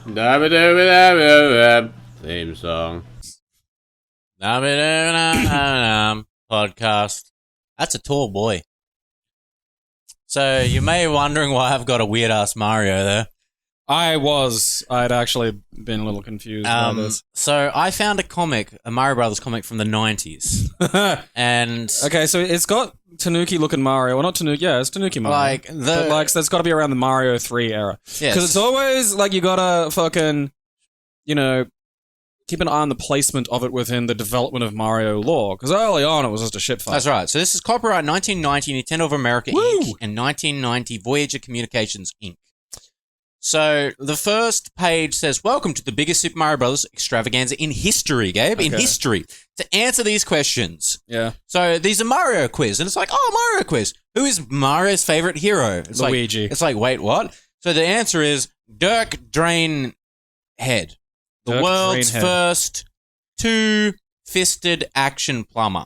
Theme song. Podcast. That's a tall boy. So you may be wondering why I've got a weird ass Mario there. I'd actually been a little confused by this. So I found a Mario Brothers comic from the 90s. And okay, so it's got Tanuki looking Mario. Well, not Tanuki. Yeah, it's Tanuki Mario. But so it's got to be around the Mario 3 era. Yes. Because it's always like you gotta fucking, keep an eye on the placement of it within the development of Mario lore. Because early on, it was just a shit fight. That's right. So this is copyright 1990 Nintendo of America Inc. and 1990 Voyager Communications Inc. So the first page says, "Welcome to the biggest Super Mario Brothers extravaganza in history, Gabe. In history. To answer these questions." Yeah. So these are Mario quiz. And it's like, Mario quiz. Who is Mario's favorite hero? It's Luigi. It's like, wait, what? So the answer is Dirk Drainhead. The world's first two-fisted action plumber.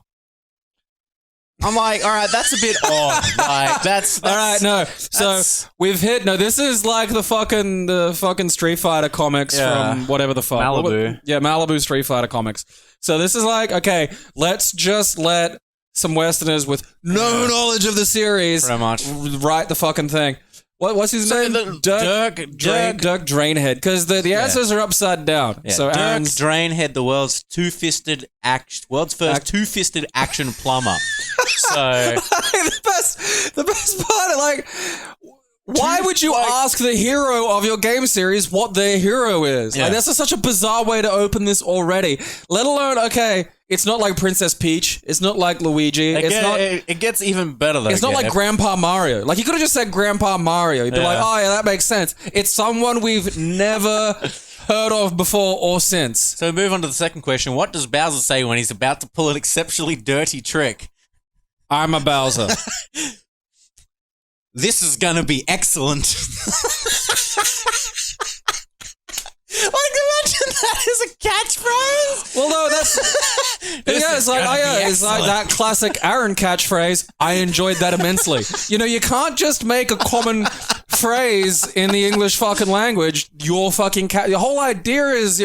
I'm like, all right, that's a bit odd. Like, that's all right. No, so we've hit. No, this is like the fucking Street Fighter comics from whatever the fuck Malibu. Malibu Street Fighter comics. So this is like, okay, let's just let some Westerners with no knowledge of the series pretty much write the fucking thing. What's his name? Dirk Drainhead. Because the answers are upside down. Yeah. So Dirk Drainhead, the world's world's first two-fisted action plumber. So the best part, like, why would you ask the hero of your game series what their hero is? Yeah. Like, that's such a bizarre way to open this already. Let alone, okay, it's not like Princess Peach. It's not like Luigi. It gets even better though. It's not like Grandpa Mario. Like, you could have just said Grandpa Mario. You'd be like, oh yeah, that makes sense. It's someone we've never heard of before or since. So we move on to the second question. What does Bowser say when he's about to pull an exceptionally dirty trick? I'm a Bowser. This is gonna be excellent. Like, imagine that as a catchphrase. Well, no, that's it's like that classic Aaron catchphrase. I enjoyed that immensely. You can't just make a common phrase in the English fucking language. Your fucking cat. The whole idea is,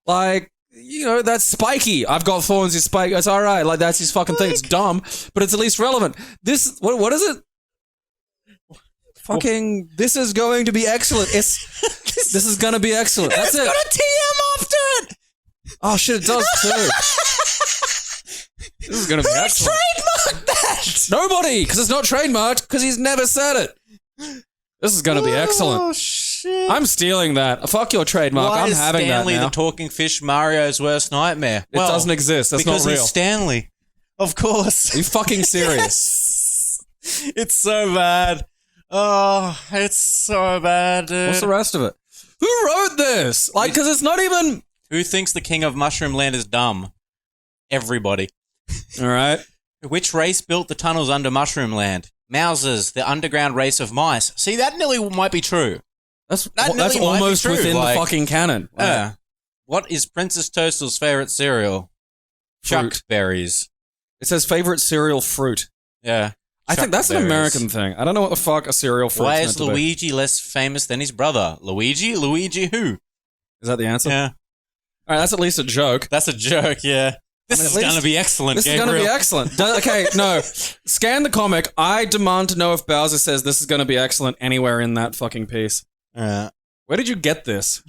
that's spiky. I've got thorns. He's spiky. It's all right. Like, that's his fucking thing. It's dumb, but it's at least relevant. This, what is it? Fucking, this is going to be excellent. This is going to be excellent. That's it. It's got a TM after it. Oh shit, it does too. This is going to be excellent. Trademark that. Nobody, because it's not trademarked, because he's never said it. This is going to be excellent. Oh shit. I'm stealing that. Fuck your trademark. Why I'm is having Stanley that now. the talking fish Mario's worst nightmare? It doesn't exist. That's not real. Because he's Stanley. Of course. Are you fucking serious? Yes. It's so bad. Oh, it's so bad, dude. What's the rest of it? Who wrote this? Like, because it's not even... Who thinks the king of Mushroom Land is dumb? Everybody. All right. Which race built the tunnels under Mushroom Land? Mousers, the underground race of mice. See, that nearly might be true. That's almost within the fucking canon. Yeah. What is Princess Toadstool's favorite cereal? Chuck berries. It says favorite cereal fruit. Yeah. I think that's an American thing. I don't know what the fuck a cereal fruit is. Why is Luigi less famous than his brother? Luigi? Luigi who? Is that the answer? Yeah. All right, that's at least a joke. That's a joke, yeah. This is going to be excellent, This is going to be excellent. Okay, no. Scan the comic. I demand to know if Bowser says this is going to be excellent anywhere in that fucking piece. Where did you get this?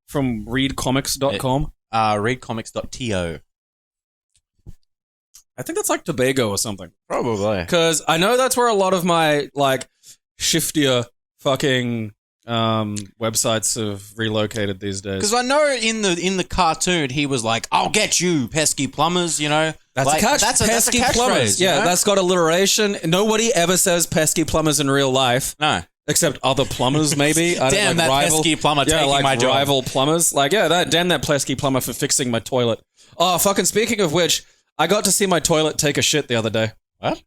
From readcomics.com? Readcomics.to. I think that's like Tobago or something. Probably. Because I know that's where a lot of my, like, shiftier fucking websites have relocated these days. Because I know in the cartoon he was like, "I'll get you, pesky plumbers," That's like, that's a catchphrase. Phrase, yeah, that's got alliteration. Nobody ever says pesky plumbers in real life. No. Except other plumbers, maybe. Damn, that pesky plumber taking my job. Rival plumbers. Like, damn that pesky plumber for fixing my toilet. Oh, fucking speaking of which, I got to see my toilet take a shit the other day. What?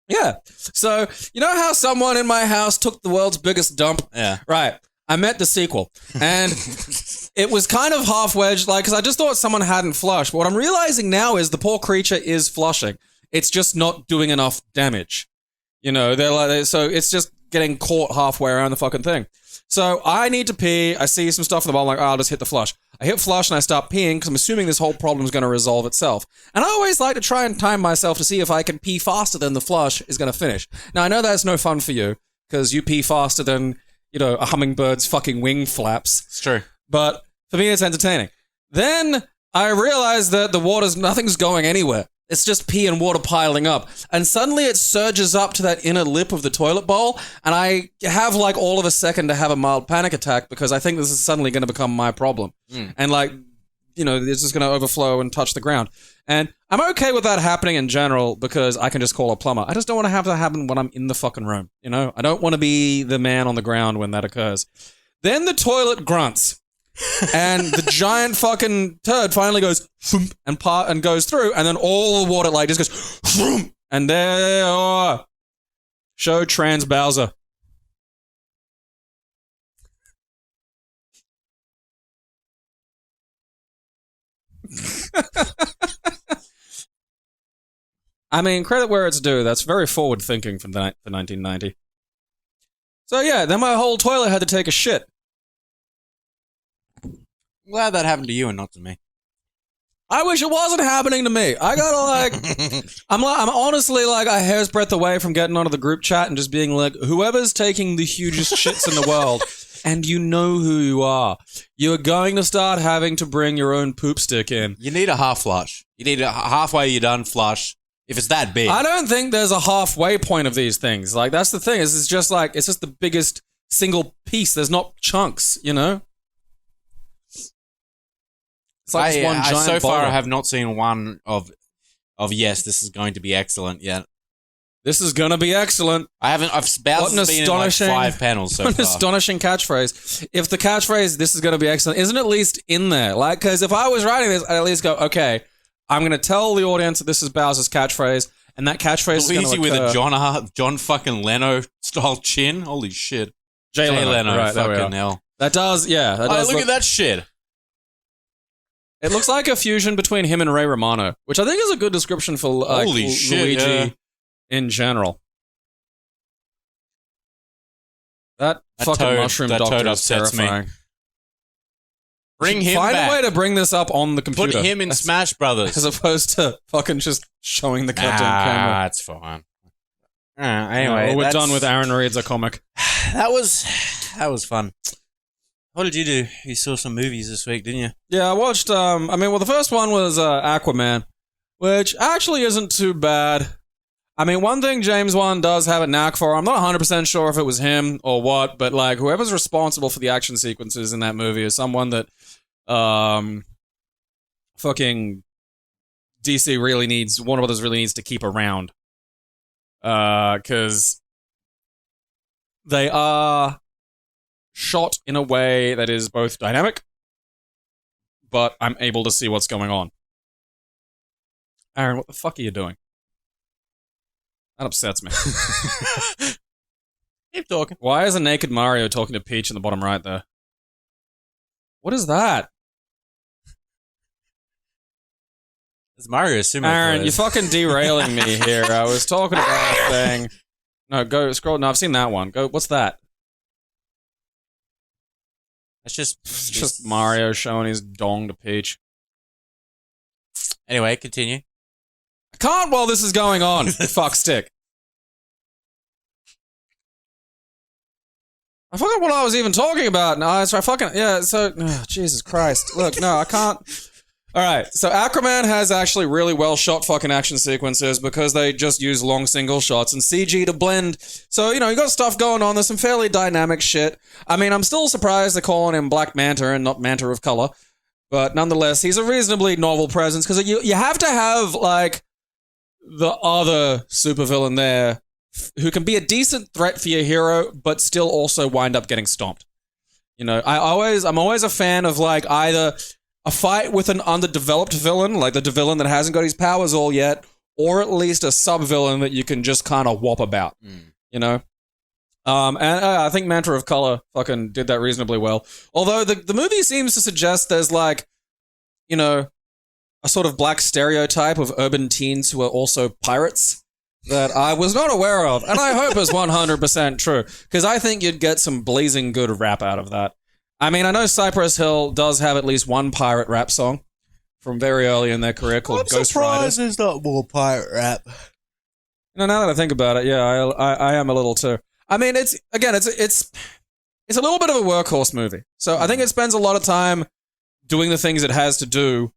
Yeah. So, you know how someone in my house took the world's biggest dump? Yeah. Right. I met the sequel. And it was kind of half-wedged, like, because I just thought someone hadn't flushed. But what I'm realizing now is the poor creature is flushing. It's just not doing enough damage. They're like, so it's just getting caught halfway around the fucking thing. So I need to pee. I see some stuff in the bottom. I'm like, oh, I'll just hit the flush. I hit flush and I start peeing because I'm assuming this whole problem is going to resolve itself. And I always like to try and time myself to see if I can pee faster than the flush is going to finish. Now, I know that's no fun for you because you pee faster than, a hummingbird's fucking wing flaps. It's true. But for me, it's entertaining. Then I realize that nothing's going anywhere. It's just pee and water piling up. And suddenly it surges up to that inner lip of the toilet bowl. And I have all of a second to have a mild panic attack because I think this is suddenly going to become my problem. And it's just going to overflow and touch the ground. And I'm okay with that happening in general because I can just call a plumber. I just don't want to have that happen when I'm in the fucking room. I don't want to be the man on the ground when that occurs. Then the toilet grunts. And the giant fucking turd finally goes and goes through, and then all the water just goes and there show trans Bowser. I mean, credit where it's due. That's very forward thinking for 1990. So yeah, then my whole toilet had to take a shit. I'm glad that happened to you and not to me. I wish it wasn't happening to me. I gotta I'm honestly a hair's breadth away from getting onto the group chat and just being like, whoever's taking the hugest shits in the world, and you know who you are, you're going to start having to bring your own poop stick in. You need a half flush. You need a halfway you're done flush. If it's that big. I don't think there's a halfway point of these things. That's the thing. It's just the biggest single piece. There's not chunks, It's like this one giant so far, boulder. I have not seen one of yes, this is going to be excellent yet. This is going to be excellent. I've Bowser's been in 5 panels so far. What an astonishing catchphrase. If the catchphrase, this is going to be excellent, isn't at least in there. Because if I was writing this, I'd at least go, okay, I'm going to tell the audience that this is Bowser's catchphrase, and that catchphrase is going to occur. with a John fucking Leno style chin. Holy shit. Jay Leno, right, fucking hell. That does, yeah. That does look at that shit. It looks like a fusion between him and Ray Romano, which I think is a good description for Luigi in general. That fucking mushroom doctor is terrifying. Me. Bring him back. Find a way to bring this up on the computer. Put him in Smash Brothers. As opposed to fucking just showing the goddamn camera. That's fine. Anyway, we're done with Aaron reads a comic. That was fun. What did you do? You saw some movies this week, didn't you? Yeah, I watched, the first one was Aquaman, which actually isn't too bad. I mean, one thing James Wan does have a knack for, I'm not 100% sure if it was him or what, but whoever's responsible for the action sequences in that movie is someone that fucking DC really needs, Warner Brothers really needs to keep around. Because they are shot in a way that is both dynamic, but I'm able to see what's going on. Aaron, what the fuck are you doing? That upsets me. Keep talking. Why is a naked Mario talking to Peach in the bottom right there? What is that? It's Mario Sumo. Aaron, you're fucking derailing me here. I was talking about a thing. No, go scroll. No, I've seen that one. Go. What's that? It's just Mario showing his dong to Peach. Anyway, continue. I can't while this is going on. Fuck stick. I forgot what I was even talking about. No, it's right. Fucking yeah. So Jesus Christ. Look, no, I can't. All right. So Aquaman has actually really well shot fucking action sequences because they just use long single shots and CG to blend. So you got stuff going on. There's some fairly dynamic shit. I mean, I'm still surprised they're calling him Black Manta and not Manta of Color, but nonetheless, he's a reasonably novel presence because you have to have the other supervillain there who can be a decent threat for your hero, but still also wind up getting stomped. I'm always a fan of either a fight with an underdeveloped villain, like the villain that hasn't got his powers all yet, or at least a sub-villain that you can just kind of whop about, And I think Manta of Color fucking did that reasonably well. Although the movie seems to suggest there's a sort of black stereotype of urban teens who are also pirates. that I was not aware of, and I hope is 100% true, because I think you'd get some blazing good rap out of that. I mean, I know Cypress Hill does have at least one pirate rap song from very early in their career called Ghost Riders. there's not more pirate rap. Now that I think about it, yeah, I am a little too. I mean, it's a little bit of a workhorse movie. So I think it spends a lot of time doing the things it has to do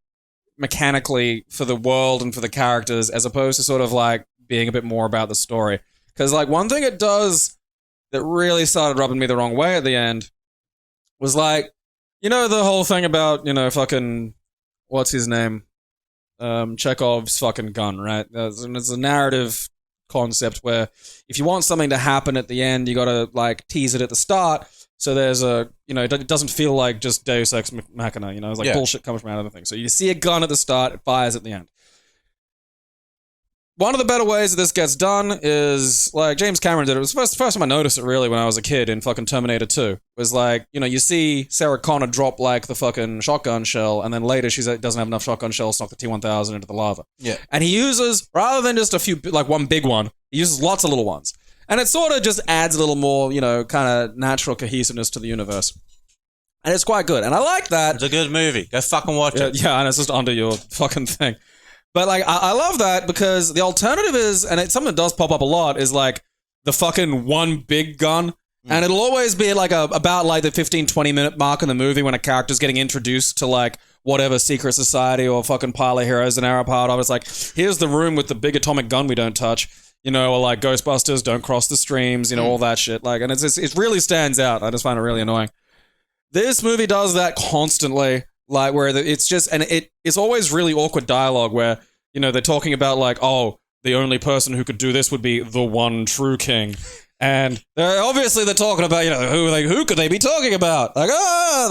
mechanically for the world and for the characters, as opposed to sort of like being a bit more about the story. Because like one thing it does that really started rubbing me the wrong way at the end was like, you know, the whole thing about, you know, fucking, what's his name? Chekhov's fucking gun, right? There's a narrative concept where if you want something to happen at the end, you gotta like tease it at the start. So there's a, you know, it doesn't feel like just Deus Ex Machina, you know, it's like bullshit coming from out of the thing. So you see a gun at the start, it fires at the end. One of the better ways that this gets done is, like, James Cameron did it. It was the first time I noticed it, really, when I was a kid in fucking Terminator 2. It was like, you know, you see Sarah Connor drop, like, the fucking shotgun shell, and then later she doesn't have enough shotgun shells to knock the T-1000 into the lava. Yeah. And he uses, rather than just a few, like, one big one, he uses lots of little ones. And it sort of just adds a little more, you know, kind of natural cohesiveness to the universe. And it's quite good. And I like that. It's a good movie. Go fucking watch it. Yeah, and it's just under your fucking thing. But, like, I love that because the alternative is, and it's something that does pop up a lot, is, like, the fucking one big gun. And it'll always be, like, about, like, the 15, 20-minute mark in the movie when a character's getting introduced to, like, whatever secret society or fucking pile of heroes they're a part of. It's like, here's the room with the big atomic gun we don't touch. You know, or, like, Ghostbusters, don't cross the streams, you know, all that shit. Like, and it really stands out. I just find it really annoying. This movie does that constantly. Like, where it's just, and it's always really awkward dialogue where, you know, they're talking about, like, oh, the only person who could do this would be the one true king. And they're talking about, you know, who could they be talking about? Like,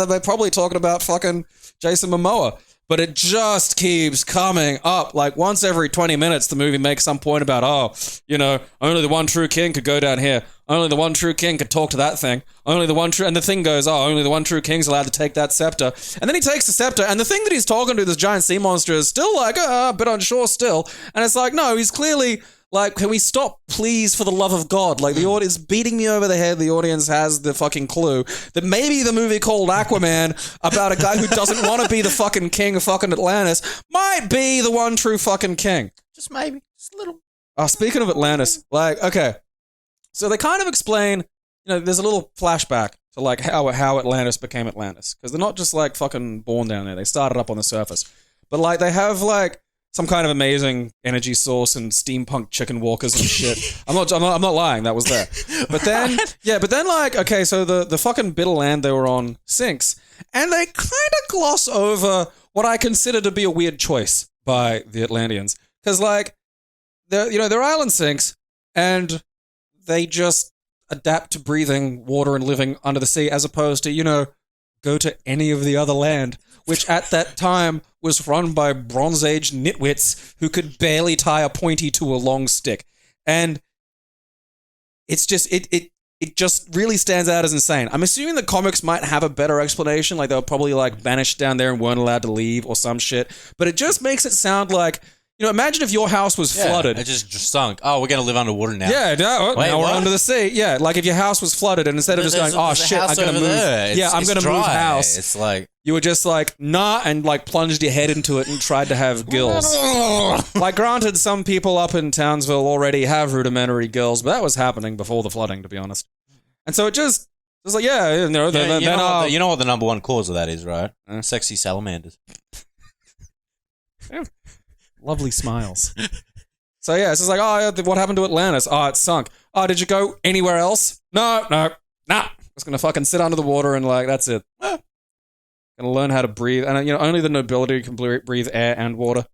they're probably talking about fucking Jason Momoa. But it just keeps coming up. Like, once every 20 minutes, the movie makes some point about, oh, you know, only the one true king could go down here. Only the one true king could talk to that thing. Only the one true... And the thing goes, oh, only the one true king's allowed to take that scepter. And then he takes the scepter, and the thing that he's talking to, this giant sea monster, is still like, a bit unsure still. And it's like, no, he's clearly... Like, can we stop, please, for the love of God? Like, the audience beating me over the head. The audience has the fucking clue that maybe the movie called Aquaman about a guy who doesn't want to be the fucking king of fucking Atlantis might be the one true fucking king. Just maybe. Just a little. Oh, speaking of Atlantis, like, okay. So they kind of explain, you know, there's a little flashback to, like, how Atlantis became Atlantis. Because they're not just, like, fucking born down there. They started up on the surface. But, like, they have, like, some kind of amazing energy source and steampunk chicken walkers and shit. I'm not lying. That was there. But then, like, okay, so the fucking bit of land they were on sinks, and they kind of gloss over what I consider to be a weird choice by the Atlanteans, because like, their island sinks, and they just adapt to breathing water and living under the sea, as opposed to, you know, go to any of the other land, which at that time was run by Bronze Age nitwits who could barely tie a pointy to a long stick. And it's just, it just really stands out as insane. I'm assuming the comics might have a better explanation, like they were probably like banished down there and weren't allowed to leave or some shit, but it just makes it sound like, you know, imagine if your house was flooded. It just sunk. Oh, we're going to live underwater now. Yeah, now we're under the sea. Yeah, like if your house was flooded and instead of just going, oh shit, I'm going to move. I'm going to move house. It's like... You were just like, nah, and like plunged your head into it and tried to have gills. Like, granted, some people up in Townsville already have rudimentary gills, but that was happening before the flooding, to be honest. And so it was like, yeah, you know, you know what the number one cause of that is, right? Sexy salamanders. Lovely smiles. So yeah, it's just like, oh, what happened to Atlantis? Oh, it sunk. Oh, did you go anywhere else? No. Nah. Just gonna fucking sit under the water and like, that's it. Gonna learn how to breathe. And, you know, only the nobility can breathe air and water.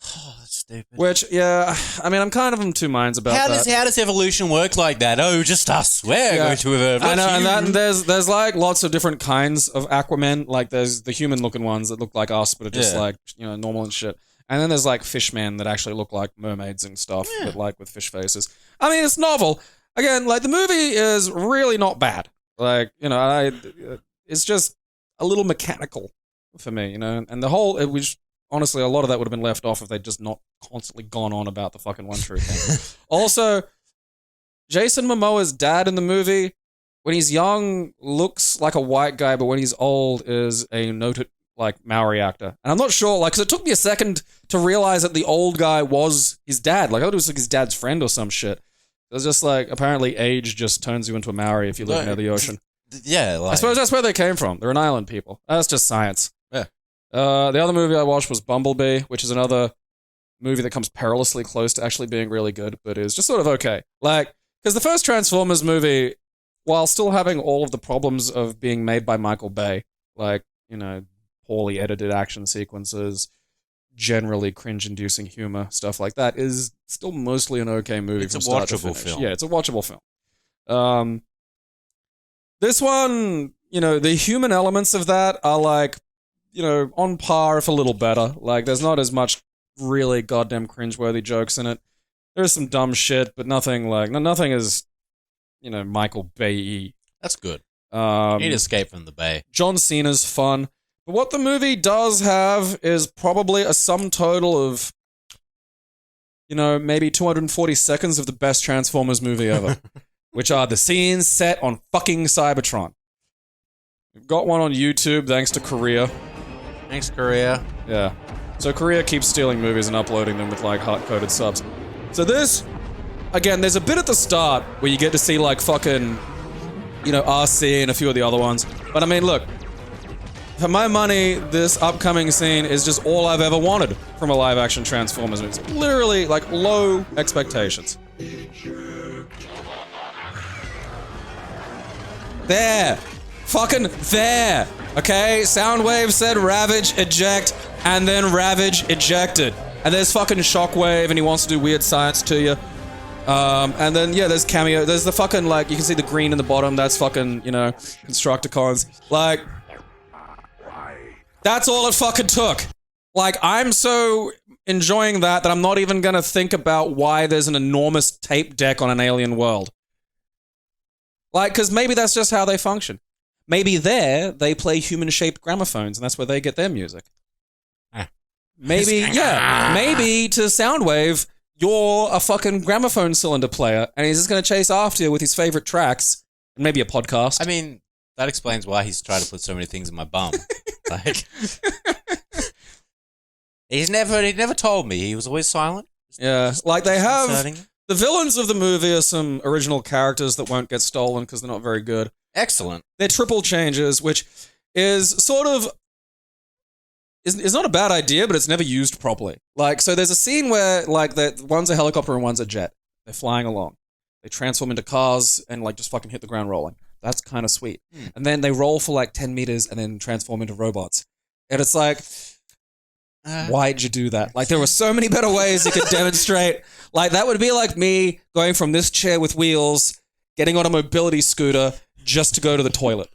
Oh, that's stupid. Which, yeah, I mean, I'm kind of in two minds about that. How does evolution work like that? Oh, just us. We're going to evolve. I know, and there's like lots of different kinds of Aquaman. Like, there's the human-looking ones that look like us, but are just like, you know, normal and shit. And then there's like fishmen that actually look like mermaids and stuff, but like with fish faces. I mean, it's novel. Again, like the movie is really not bad. Like, you know, it's just a little mechanical for me, you know. And the whole, it was honestly, a lot of that would have been left off if they'd just not constantly gone on about the fucking one true thing. Also, Jason Momoa's dad in the movie, when he's young, looks like a white guy, but when he's old is a noted, like, Maori actor. And I'm not sure, like, because it took me a second to realize that the old guy was his dad. Like, I thought it was like his dad's friend or some shit. It was just like, apparently age just turns you into a Maori if you live near the ocean. Yeah, like, I suppose that's where they came from. They're an island people. That's just science. Yeah. The other movie I watched was Bumblebee, which is another movie that comes perilously close to actually being really good, but is just sort of okay. Like, because the first Transformers movie, while still having all of the problems of being made by Michael Bay, like, you know, poorly edited action sequences, generally cringe-inducing humor, stuff like that, is still mostly an okay movie. It's from a start to watchable finish. film. Yeah, it's a watchable film. This one, you know, the human elements of that are like, you know, on par, if a little better. Like, there's not as much really goddamn cringeworthy jokes in it. There's some dumb shit, but nothing is, you know, Michael Bay-y. That's good. You need to escape from the Bay. John Cena's fun. But what the movie does have is probably a sum total of, you know, maybe 240 seconds of the best Transformers movie ever, which are the scenes set on fucking Cybertron. We've got one on YouTube, thanks to Korea. Thanks, Korea. Yeah. So Korea keeps stealing movies and uploading them with, like, hard-coded subs. So this, again, there's a bit at the start where you get to see, like, fucking, you know, RC and a few of the other ones. But, I mean, look, for my money, this upcoming scene is just all I've ever wanted from a live-action Transformers movie. It's literally, like, low expectations. There. Fucking there. Okay? Soundwave said Ravage, eject, and then Ravage ejected. And there's fucking Shockwave, and he wants to do weird science to you. And then, yeah, there's cameo. There's the fucking, like, you can see the green in the bottom. That's fucking, you know, Constructicons. Like, that's all it fucking took. Like, I'm so enjoying that I'm not even gonna think about why there's an enormous tape deck on an alien world. Like, because maybe that's just how they function. Maybe there, they play human-shaped gramophones, and that's where they get their music. Maybe, yeah, maybe to Soundwave, you're a fucking gramophone cylinder player, and he's just going to chase after you with his favorite tracks, and maybe a podcast. I mean, that explains why he's tried to put so many things in my bum. Like, he never told me. He was always silent. Yeah, like they have, Concerning. the villains of the movie are some original characters that won't get stolen because they're not very good. Excellent. They're triple changes, which is sort of, is not a bad idea, but it's never used properly. Like, so there's a scene where, like, one's a helicopter and one's a jet. They're flying along. They transform into cars and, like, just fucking hit the ground rolling. That's kind of sweet. And then they roll for, like, 10 meters and then transform into robots. And it's like, why'd you do that? Like, there were so many better ways you could demonstrate. Like, that would be like me going from this chair with wheels, getting on a mobility scooter just to go to the toilet.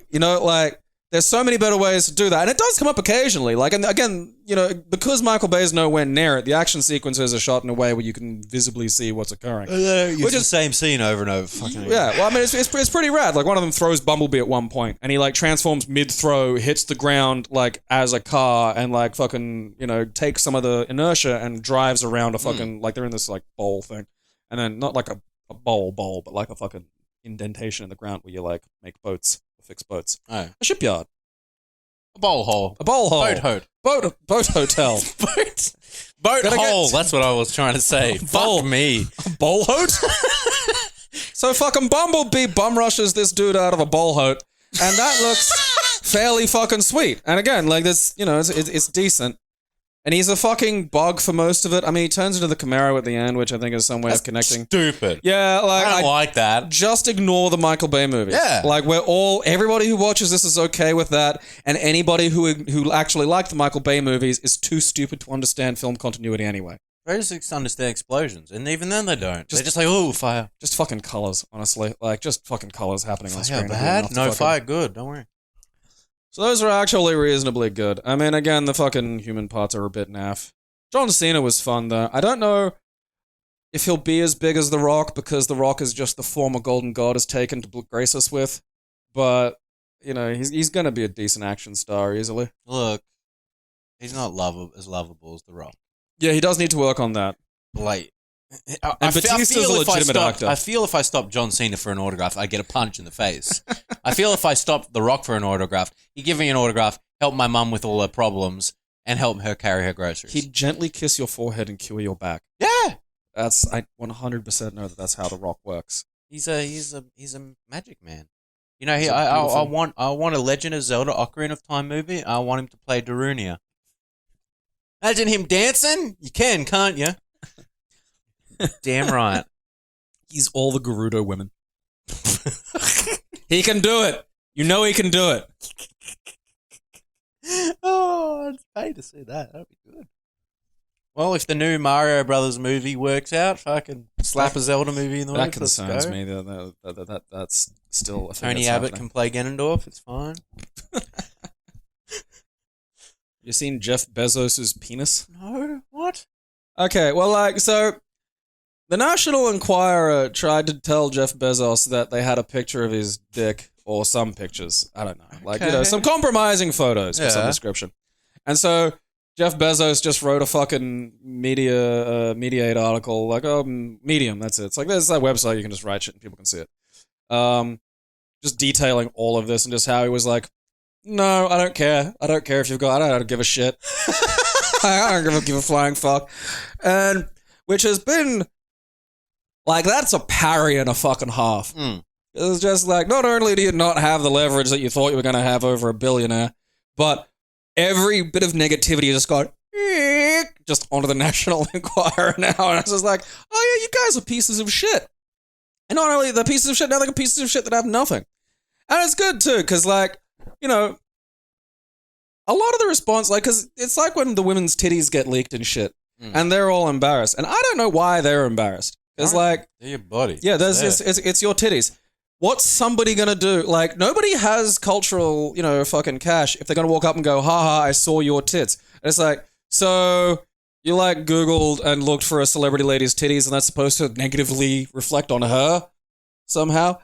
You know, like, there's so many better ways to do that. And it does come up occasionally. Like, and again, you know, because Michael Bay's nowhere near it, the action sequences are shot in a way where you can visibly see what's occurring. Which is the same scene over and over. Fucking yeah, well, I mean, it's pretty rad. Like, one of them throws Bumblebee at one point, and he, like, transforms mid-throw, hits the ground, like, as a car, and, like, fucking, you know, takes some of the inertia and drives around a fucking, like, they're in this, like, bowl thing. And then, not like a bowl, but like a fucking indentation in the ground where you, like, make boats. Fix boats. Oh. A shipyard. A bowl hole. A bowl hole. Boat hotel. Boat hole. That's what I was trying to say. Bowl. Fuck me. A bowl hote? So fucking Bumblebee bum rushes this dude out of a bowl hote, and that looks fairly fucking sweet. And again, like, this, you know, it's decent. And he's a fucking bug for most of it. I mean, he turns into the Camaro at the end, which I think is some way of connecting. Stupid. Yeah, like, I don't like that. Just ignore the Michael Bay movies. Yeah. Like, everybody who watches this is okay with that, and anybody who actually liked the Michael Bay movies is too stupid to understand film continuity anyway. They just understand explosions, and even then they don't. They're just like, oh, fire. Just fucking colors, honestly. Like, just fucking colors happening on Fire screen. bad? No, fire good. Don't worry. So those are actually reasonably good. I mean, again, the fucking human parts are a bit naff. John Cena was fun, though. I don't know if he'll be as big as The Rock, because The Rock is just the form a golden god has taken to grace us with. But, you know, he's going to be a decent action star easily. Look, He's not as lovable as The Rock. Yeah, he does need to work on that. Like, And Batista's a legitimate actor. I feel if I stopped John Cena for an autograph, I'd get a punch in the face. I feel if I stopped The Rock for an autograph, he'd give me an autograph, help my mum with all her problems, and help her carry her groceries. He'd gently kiss your forehead and cure your back. Yeah, I 100% know that's how The Rock works. he's a magic man. You know, I want a Legend of Zelda Ocarina of Time movie. I want him to play Darunia. Imagine him dancing. You can, can't you? Damn right. He's all the Gerudo women. He can do it. You know he can do it. Oh, I'd pay to see that. That'd be good. Well, if the new Mario Brothers movie works out, fucking slap a Zelda movie in the That works. concerns me. That's still a thing. Tony that's Abbott happening. can play Ganondorf. It's fine. You seen Jeff Bezos's penis? No, what? Okay, well, so the National Enquirer tried to tell Jeff Bezos that they had a picture of his dick or some pictures. I don't know, some compromising photos for some description. And so Jeff Bezos just wrote a fucking Mediate article, Medium. That's it. It's like there's that website you can just write shit and people can see it. Just detailing all of this and just how he was like, no, I don't care. I don't care if you've got. I don't give a shit. I don't give a flying fuck. And which has been like that's a parry and a fucking half. Mm. It was just like not only do you not have the leverage that you thought you were going to have over a billionaire, but every bit of negativity just got just onto the National Enquirer now, and it's just like, oh yeah, you guys are pieces of shit. And not only the pieces of shit, now they're pieces of shit that have nothing. And it's good too, because a lot of the response, because it's like when the women's titties get leaked and shit, and they're all embarrassed. And I don't know why they're embarrassed. It's they're your body. Yeah, it's your titties. What's somebody gonna do? Like, nobody has cultural, fucking cash if they're gonna walk up and go, haha, I saw your tits. And it's like, so you Googled and looked for a celebrity lady's titties and that's supposed to negatively reflect on her somehow?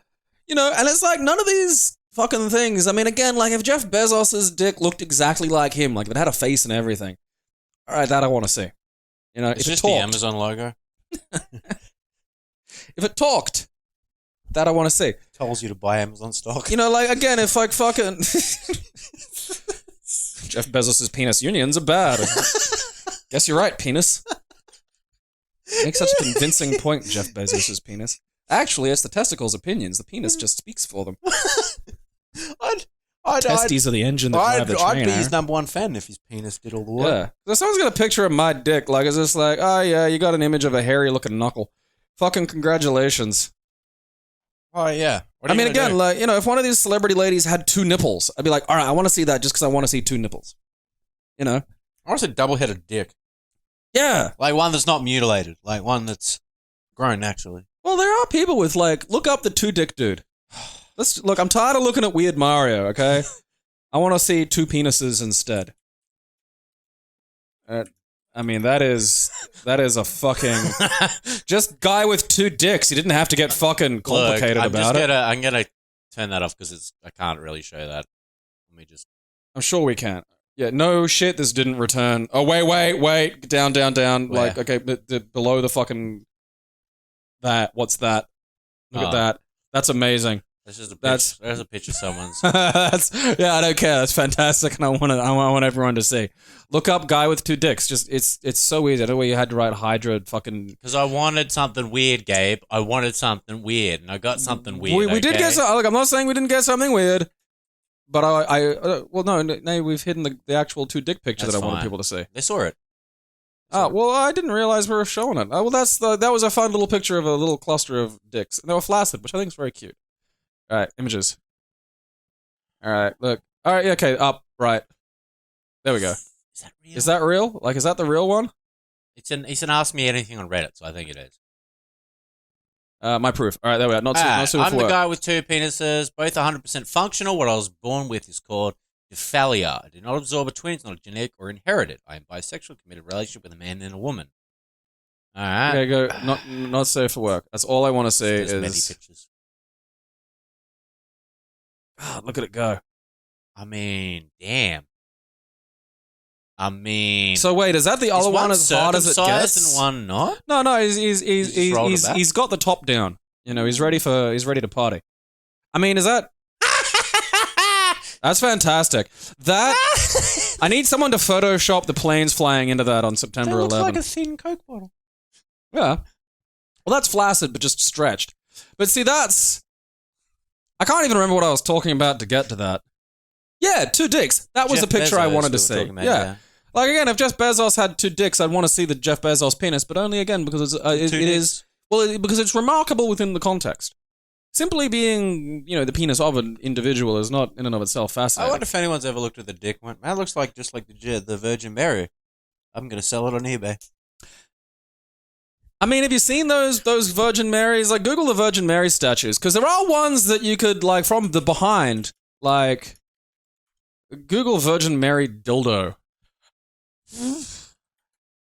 And it's like none of these fucking things. I mean, again, if Jeff Bezos's dick looked exactly like him, if it had a face and everything, all right, that I want to see. It's if just it the talked, Amazon logo. if it talked, that I want to see. Tells you to buy Amazon stock. Again, if fucking Jeff Bezos's penis unions are bad. Guess you're right, penis. Makes such a convincing point, Jeff Bezos's penis. Actually, it's the testicles' opinions. The penis just speaks for them. Testes are the engine that drive the train. I'd be his number one fan if his penis did all the work. Yeah. So someone's got a picture of my dick. It's just like, oh yeah, you got an image of a hairy-looking knuckle. Fucking congratulations. Oh yeah. I mean, again, if one of these celebrity ladies had 2 nipples, I'd be like, all right, I want to see that just because I want to see 2 nipples. I want to see a double-headed dick. Yeah. One that's not mutilated. One that's grown naturally. Well, there are people with look up the 2-dick dude. Look, I'm tired of looking at weird Mario, okay? I want to see 2 penises instead. I mean, that is a fucking just guy with 2 dicks. He didn't have to get fucking complicated about it. I'm gonna turn that off because I can't really show that. Let me just. I'm sure we can. Yeah, no shit. This didn't return. Oh wait, down. Where? Okay, below the fucking that. What's that? Look at that. That's amazing. This is a picture. There's a picture of someone's. I don't care. That's fantastic, and I want everyone to see. Look up guy with 2 dicks. Just it's so easy. I don't know why you had to write Hydra fucking. Because I wanted something weird, Gabe. I wanted something weird, and I got something weird. We did get some. Look, I'm not saying we didn't get something weird, but no, we've hidden the actual 2 dick picture that I wanted people to see. They saw it. Well, I didn't realize we were showing it. Well, that was a fun little picture of a little cluster of dicks, and they were flaccid, which I think is very cute. All right, images. All right, look. All right, yeah, okay, up, right. There we go. Is that real? Is that real? Is that the real one? It's an Ask Me Anything on Reddit, so I think it is. My proof. All right, there we are. Not super I'm the guy with 2 penises, both 100% functional. What I was born with is called Diphalia. I do not absorb a twin. It's not genetic or inherited. I am bisexual, committed relationship with a man and a woman. All right. Okay, go. Not safe for work. That's all I want to see. There's many pictures. God, look at it go. I mean, damn. I mean, So wait, is that the other one as hard as it gets? And one not? No, he's got the top down. You know, he's ready to party. I mean, is that? That's fantastic. That I need someone to Photoshop the planes flying into that on September 11th. Looks like a thin Coke bottle. Yeah. Well, that's flaccid, but just stretched. But see, I can't even remember what I was talking about to get to that. Yeah, 2 dicks. That was Jeff the picture I Bezos wanted to we were see. talking about, Yeah. Like, again, if Jeff Bezos had 2 dicks, I'd want to see the Jeff Bezos penis, but only, again, because because it's remarkable within the context. Simply being, you know, the penis of an individual is not in and of itself fascinating. I wonder if anyone's ever looked at the dick and went, man, that looks like just like the Virgin Mary. I'm going to sell it on eBay. I mean, have you seen those Virgin Marys? Like, Google the Virgin Mary statues, because there are ones that you could, like, from the behind, like, Google Virgin Mary dildo.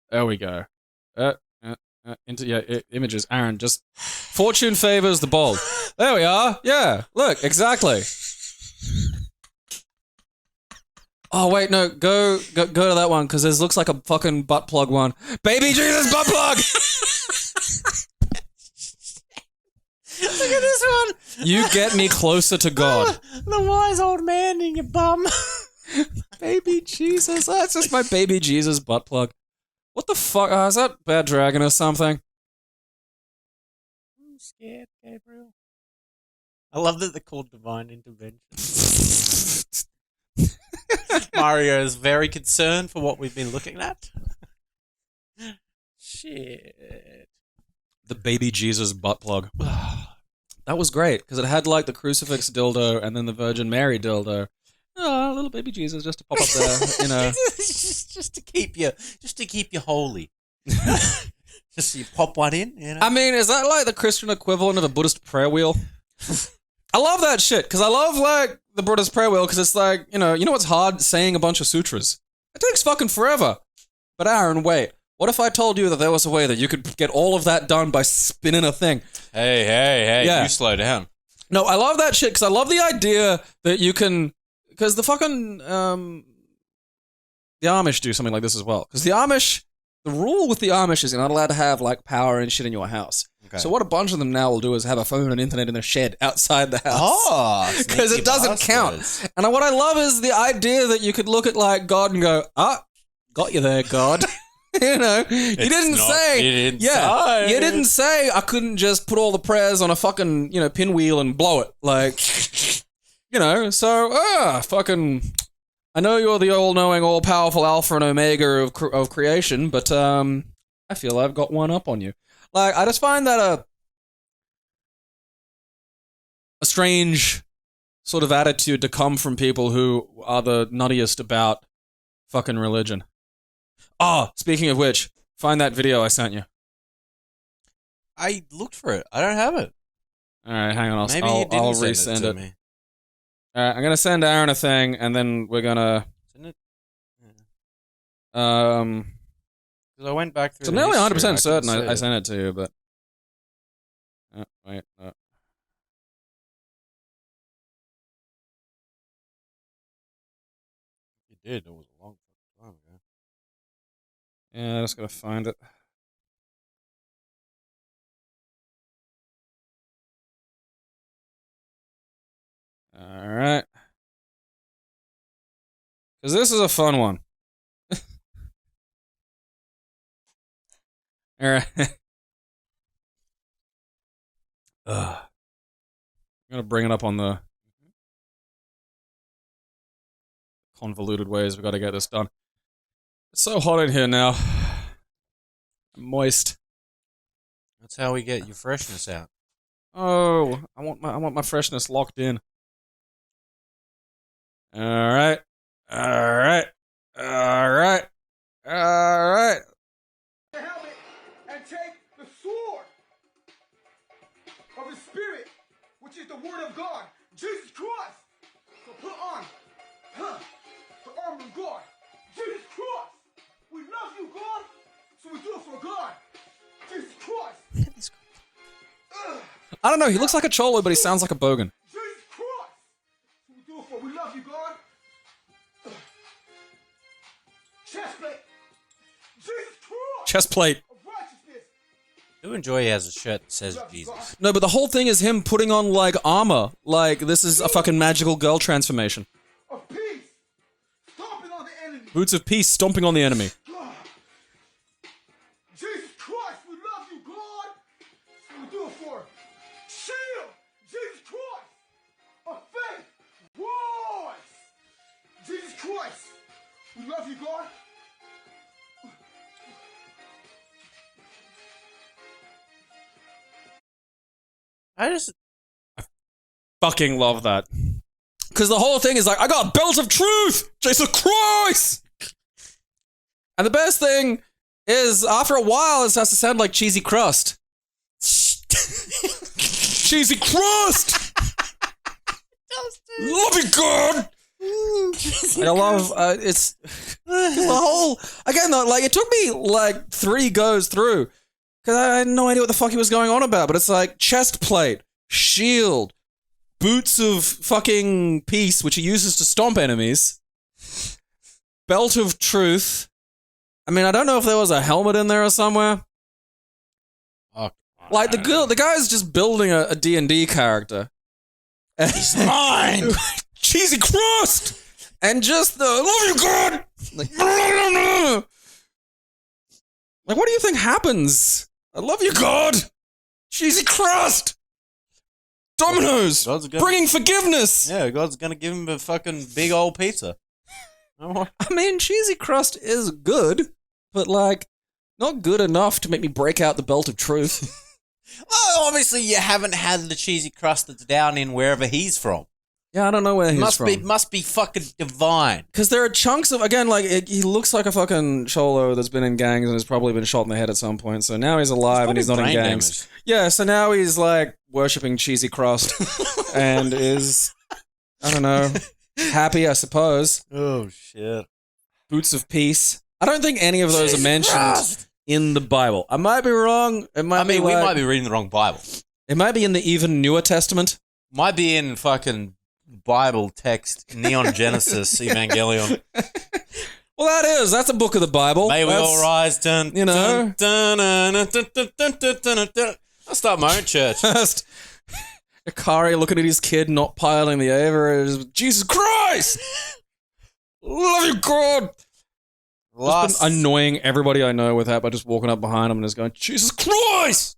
There we go. Images. Aaron, just fortune favors the bold. There we are. Yeah, look, exactly. Oh wait, no, go to that one because this looks like a fucking butt plug one. Baby Jesus butt plug. Look at this one. You get me closer to God. The wise old man in your bum. Baby Jesus. That's just my baby Jesus butt plug. What the fuck? Is that Bad Dragon or something? I'm scared, Gabriel. I love that they're called Divine Intervention. Mario is very concerned for what we've been looking at. Shit. The baby Jesus butt plug. That was great because it had like the crucifix dildo and then the Virgin Mary dildo. Oh, little baby Jesus just to pop up there, you know. just to keep you holy. Just so you pop one in, you know. I mean, is that like the Christian equivalent of a Buddhist prayer wheel? I love that shit because I love like the Buddhist prayer wheel because it's like, you know what's hard? Saying a bunch of sutras. It takes fucking forever. But Aaron, wait. What if I told you that there was a way that you could get all of that done by spinning a thing? Hey, Yeah. You slow down. No, I love that shit because I love the idea that you can... Because the fucking... the Amish do something like this as well. Because the rule with the Amish is you're not allowed to have like power and shit in your house. Okay. So what a bunch of them now will do is have a phone and internet in their shed outside the house. Oh, because it doesn't count. And what I love is the idea that you could look at like God and go, got you there, God. You know, you didn't say I couldn't just put all the prayers on a fucking, pinwheel and blow it. Like, so, fucking, I know you're the all-knowing, all-powerful alpha and omega of creation, but, I feel I've got one up on you. Like, I just find that a strange sort of attitude to come from people who are the nuttiest about fucking religion. Oh, speaking of which, find that video I sent you. I looked for it. I don't have it. All right, hang on. Maybe I'll you didn't resend send it to it. me. All right, I'm gonna send Aaron a thing, and then we're gonna. Isn't it? Yeah. Because I went back through. So the nearly history 100% and certain couldn't I see sent it to you, but. Wait. You did. It was a long time ago. Yeah, I just gotta find it. All right. Because this is a fun one. All right. I'm gonna bring it up on the convoluted ways we got to get this done. It's so hot in here now. I'm moist. That's how we get your freshness out. Oh, I want my freshness locked in. All right. The helmet and take the sword of the Spirit, which is the Word of God, Jesus Christ. So put on the armor of God, Jesus Christ. We love you, God, so we do it for God, Jesus Christ. I don't know. He looks like a cholo, but he sounds like a bogan. Jesus Christ. So we do it for. We love you, God. chest plate. Jesus Christ Chest plate. of righteousness. I do enjoy he has a shirt that says Jesus. No, but the whole thing is him putting on, like, armor. Like, this is a fucking magical girl transformation. Of peace. Stomping on the enemy. Boots of peace stomping on the enemy. God. Jesus Christ, we love you, God. That's what we do it for. Shield. Jesus Christ. Of faith. Voice. Jesus Christ. We love you, God. I just Fucking love that. Because the whole thing is like, I got a belt of truth! Jesus Christ! And the best thing is, after a while, it starts to sound like cheesy crust. Cheesy crust! Love you, God! I love, it's, cause the whole, again though, like, it took me like 3 goes through, because I had no idea what the fuck he was going on about, but it's like, chest plate, shield, boots of fucking peace, which he uses to stomp enemies, belt of truth. I mean, I don't know if there was a helmet in there or somewhere. Like, the guy's just building a D&D character. He's mine! Cheesy crust! And just the, love you, God! Like, like, what do you think happens? I love you, God! Cheesy crust! Dominoes! God's gonna- Bringing forgiveness! Yeah, God's gonna give him a fucking big old pizza. I mean, cheesy crust is good, but, like, not good enough to make me break out the belt of truth. Well, obviously you haven't had the cheesy crust that's down in wherever he's from. Yeah, I don't know where he's from. Must be fucking divine. Because there are chunks of, again, like, he looks like a fucking cholo that's been in gangs and has probably been shot in the head at some point, so now he's alive and he's not in brain gangs. damage. Yeah, so now he's, like, worshipping cheesy crust and is, I don't know, happy, I suppose. Oh, shit. Boots of peace. I don't think any of those are mentioned in the Bible. I might be wrong. It might be we like, might be reading the wrong Bible. It might be in the even newer Testament. Might be in fucking Bible text, Neon Genesis, Evangelion. Well, that's a book of the Bible. May we That's, all rise, dun, you know. dun, dun, dun, dun, dun, dun, dun, dun, dun. I'll start my own church. Just Akari looking at his kid not piling the Ava. Jesus Christ! Love you, God! Just been annoying everybody I know with that by just walking up behind them and just going, Jesus Christ!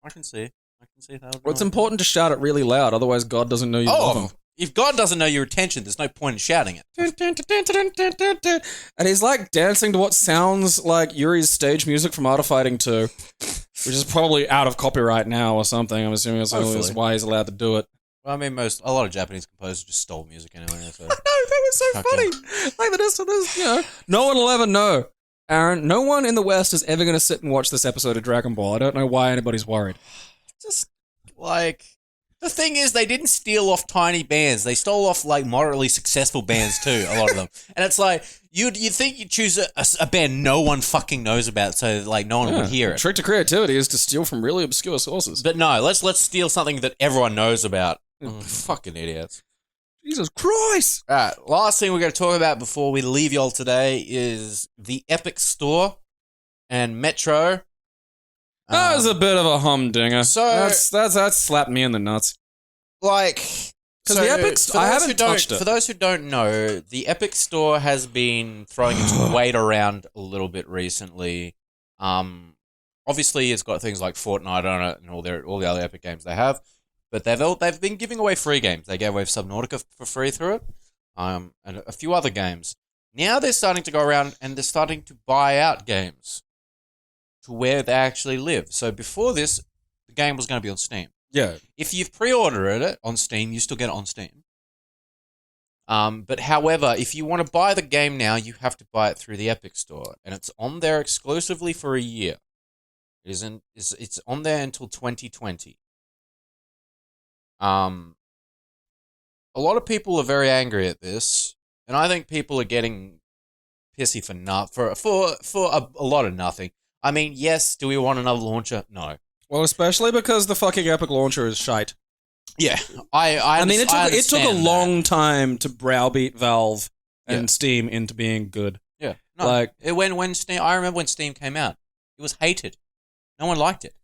I can see that. Well, it's important to shout it really loud, otherwise God doesn't know you love him. If God doesn't know your attention, there's no point in shouting it. And he's like dancing to what sounds like Yuri's stage music from Art of Fighting 2, which is probably out of copyright now or something. I'm assuming that's why he's allowed to do it. Well, I mean, a lot of Japanese composers just stole music anyway. So. No, that was so funny. Like, this, you know, no one will ever know. Aaron, no one in the West is ever going to sit and watch this episode of Dragon Ball. I don't know why anybody's worried. Just, like, the thing is, they didn't steal off tiny bands. They stole off, like, moderately successful bands, too, a lot of them. And it's like, you'd think you'd choose a band no one fucking knows about, so, like, no one would hear it. The trick to creativity is to steal from really obscure sources. But no, let's steal something that everyone knows about. Fucking idiots. Jesus Christ! Alright, last thing we're going to talk about before we leave y'all today is the Epic Store and Metro. That was a bit of a humdinger. So that slapped me in the nuts. Like, because the Epic Store, I haven't touched it. For those who don't know, the Epic Store has been throwing its weight around a little bit recently. Obviously, it's got things like Fortnite on it and all the other Epic games they have. But they've been giving away free games. They gave away Subnautica for free through it, and a few other games. Now they're starting to go around and they're starting to buy out games to where they actually live. So before this, the game was going to be on Steam. Yeah. If you've pre-ordered it on Steam, you still get it on Steam. But however, if you want to buy the game now, you have to buy it through the Epic Store, and it's on there exclusively for a year. It's on there until 2020. A lot of people are very angry at this, and I think people are getting pissy for a lot of nothing. I mean, yes, do we want another launcher? No. Well, especially because the fucking Epic launcher is shite. Yeah, I mean, it took a long time to browbeat Valve and Steam into being good. Yeah, No. Like when Steam, I remember when Steam came out, it was hated. No one liked it.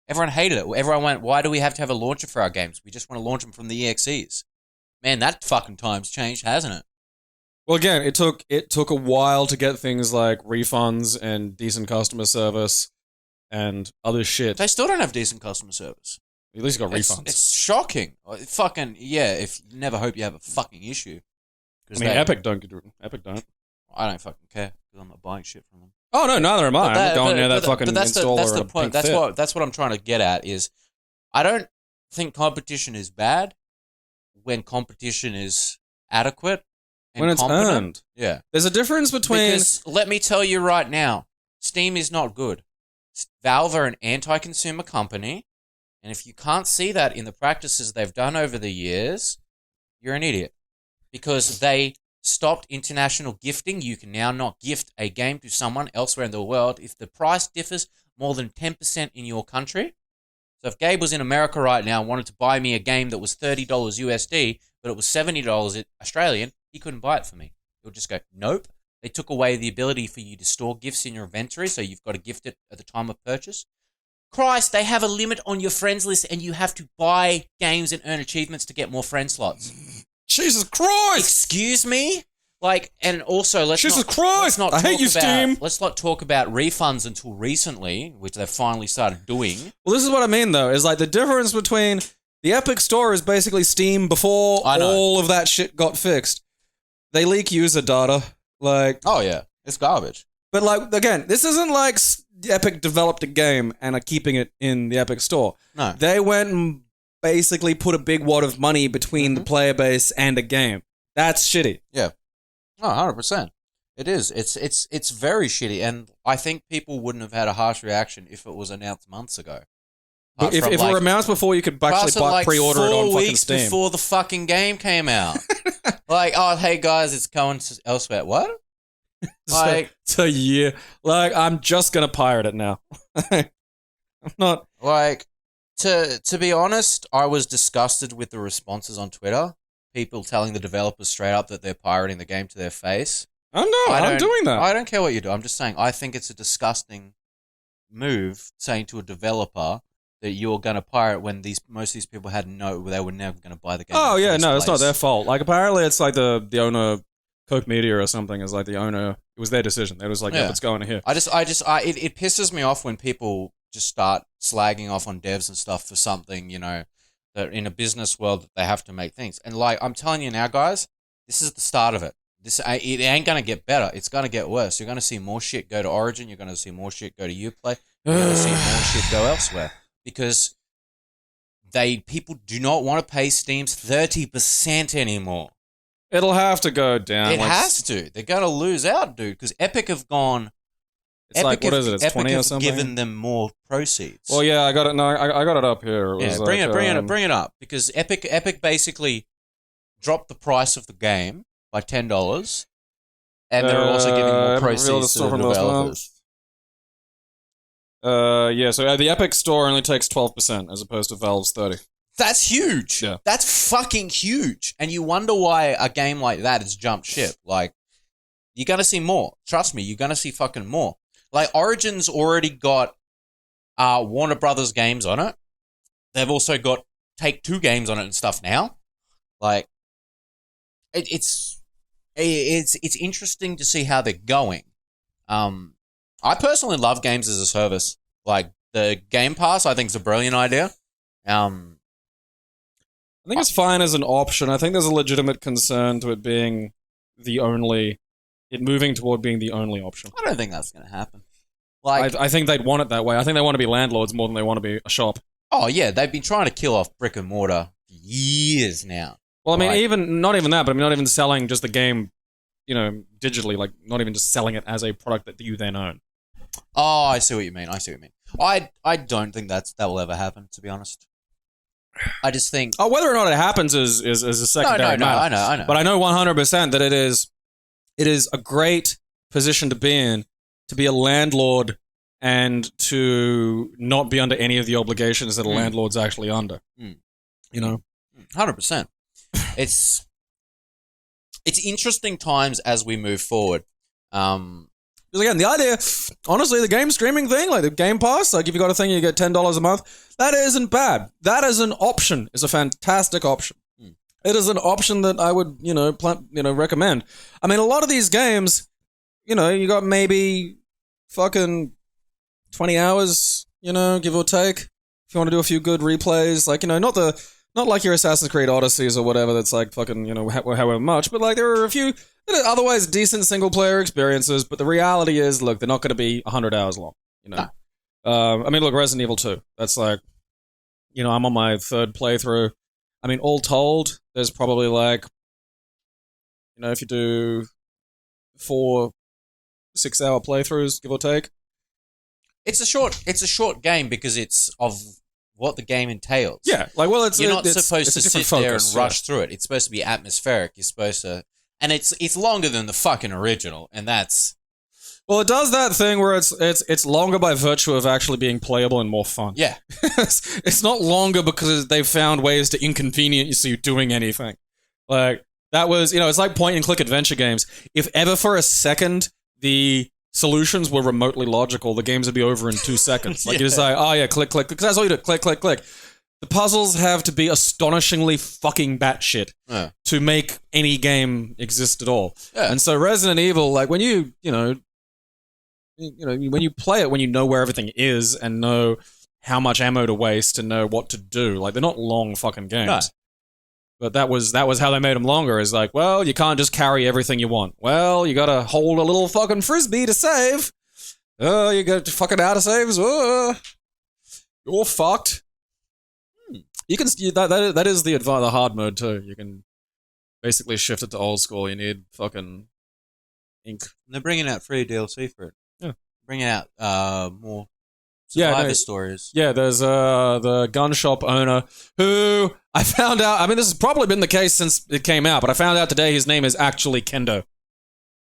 Everyone hated it. Everyone went, "Why do we have to have a launcher for our games? We just want to launch them from the EXEs." Man, that fucking time's changed, hasn't it? well, again, it took a while to get things like refunds and decent customer service and other shit. They still don't have decent customer service. At least you got refunds. It's shocking. Fucking yeah. If you never hope you have a fucking issue. I mean, Epic don't. I don't fucking care because I'm not buying shit from them. Oh no, neither am I. I'm not going near that fucking installer. That's the point. That's what I'm trying to get at. Is I don't think competition is bad when competition is adequate and when it's competent. earned. Yeah, There's a difference between. because let me tell you right now, Steam is not good. Valve are an anti-consumer company, and if you can't see that in the practices they've done over the years, you're an idiot. Because they stopped international gifting. You can now not gift a game to someone elsewhere in the world if the price differs more than 10% in your country. So if Gabe was in America right now and wanted to buy me a game that was $30 USD, but it was $70 Australian, he couldn't buy it for me. He'll just go, nope. They took away the ability for you to store gifts in your inventory, so you've got to gift it at the time of purchase. Christ, they have a limit on your friends list and you have to buy games and earn achievements to get more friend slots. Jesus Christ! Excuse me? Like, and also, let's not I hate you, talk Steam. Let's not talk about refunds until recently, which they've finally started doing. Well, this is what I mean, though, is like the difference between the Epic Store is basically Steam before all of that shit got fixed. They leak user data, like. Oh yeah, it's garbage. But like again, this isn't like Epic developed a game and are keeping it in the Epic Store. No, they went and basically put a big wad of money between the player base and a game. That's shitty. Yeah. Oh, 100%. It is. It's very shitty, and I think people wouldn't have had a harsh reaction if it was announced months ago. But if it were announced before, you could actually pre-order it on fucking Steam. 4 weeks before the fucking game came out. Like, oh, hey guys, it's going elsewhere. What? Like, it's a year. Like, I'm just gonna pirate it now. I'm not like. To be honest, I was disgusted with the responses on Twitter. People telling the developers straight up that they're pirating the game to their face. Oh no, I'm doing that. I don't care what you do. I'm just saying I think it's a disgusting move saying to a developer that you're going to pirate when most of these people they were never going to buy the game. Oh yeah, no, it's not their fault. Like apparently it's like the owner, Coke Media or something, is like the owner. It was their decision. They was like, yeah, it's going to here. It pisses me off when people just start slagging off on devs and stuff for something, that in a business world that they have to make things. And like I'm telling you now, guys, this is the start of it. It ain't gonna get better. It's gonna get worse. You're gonna see more shit go to Origin. You're gonna see more shit go to Uplay. You're gonna see more shit go elsewhere because people do not want to pay Steam's 30% anymore. It'll have to go down. It has to. They're gonna lose out, dude. Because Epic have gone. It's Epic what is it? It's Epic 20 or something. Given them more proceeds. Well, yeah, I got it. No, I got it up here. Bring it up because Epic basically dropped the price of the game by $10, and they're also giving more proceeds to the developers. Yeah. So the Epic Store only takes 12% as opposed to Valve's 30%. That's huge. Yeah. That's fucking huge. And you wonder why a game like that has jumped ship. Like, you're gonna see more. Trust me, you're gonna see fucking more. Like, Origin's already got Warner Brothers games on it. They've also got Take-Two games on it and stuff now. Like, it's interesting to see how they're going. I personally love games as a service. Like, the Game Pass, I think, is a brilliant idea. I think it's fine as an option. I think there's a legitimate concern to it being moving toward being the only option. I don't think that's going to happen. Like, I think they'd want it that way. I think they want to be landlords more than they want to be a shop. Oh, yeah. They've been trying to kill off brick and mortar for years now. Well, I mean, not even that, but I mean, not even selling just the game, digitally, like not even just selling it as a product that you then own. Oh, I see what you mean. I don't think that will ever happen, to be honest. I just think... Oh, whether or not it happens is a secondary matter. I know. But I know 100% that it is a great position to be in, to be a landlord and to not be under any of the obligations that a landlord's actually under. 100%. It's interesting times as we move forward. Because again, the idea, honestly, the game streaming thing, like the Game Pass, like if you got a thing, you get $10 a month. That isn't bad. That is an option. It's a fantastic option. It is an option that I would, recommend. I mean, a lot of these games, you got maybe fucking 20 hours, give or take. If you want to do a few good replays, like, not like your Assassin's Creed Odysseys or whatever that's like fucking, however much, but like there are a few otherwise decent single player experiences, but the reality is, look, they're not going to be 100 hours long, No. I mean, look, Resident Evil 2, that's like, I'm on my third playthrough. I mean, all told, there's probably like, if you do 4 6-hour playthroughs, give or take. It's a short game because it's of what the game entails. Yeah, like, well, you're not supposed to sit there and rush through it. It's supposed to be atmospheric. You're supposed to, and it's longer than the fucking original, and that's. Well, it does that thing where it's longer by virtue of actually being playable and more fun. Yeah, it's not longer because they've found ways to inconvenience you doing anything. Like that was, it's like point and click adventure games. If ever for a second the solutions were remotely logical, the games would be over in 2 seconds. Like you just like, oh yeah, click, click, because that's all you do. Click, click, click. The puzzles have to be astonishingly fucking batshit to make any game exist at all. Yeah. And so Resident Evil, like when you when you play it, when you know where everything is and know how much ammo to waste and know what to do, like they're not long fucking games. No. But that was how they made them longer. Is like, well, you can't just carry everything you want. Well, you gotta hold a little fucking frisbee to save. Oh, you got fucking out of saves. Oh, you're fucked. You can that is the hard mode too. You can basically shift it to old school. You need fucking ink. They're bringing out free DLC for it. Yeah, bringing out more survivor stories. Yeah, there's the gun shop owner who I found out. I mean, this has probably been the case since it came out, but I found out today his name is actually Kendo.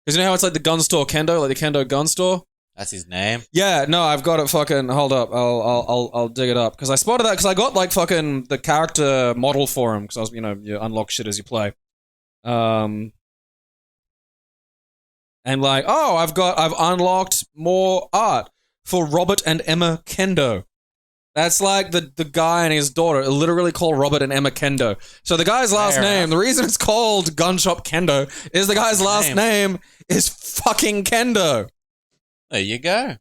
Because you know how it's like the gun store Kendo, like the Kendo gun store. That's his name. Yeah, no, I've got it. Fucking hold up, I'll dig it up because I spotted that because I got like fucking the character model for him because I was you unlock shit as you play, and like I've unlocked more art for Robert and Emma Kendo. That's like the guy and his daughter literally called Robert and Emma Kendo. So the guy's last name, the reason it's called Gun Shop Kendo is the guy's last name is fucking Kendo. There you go.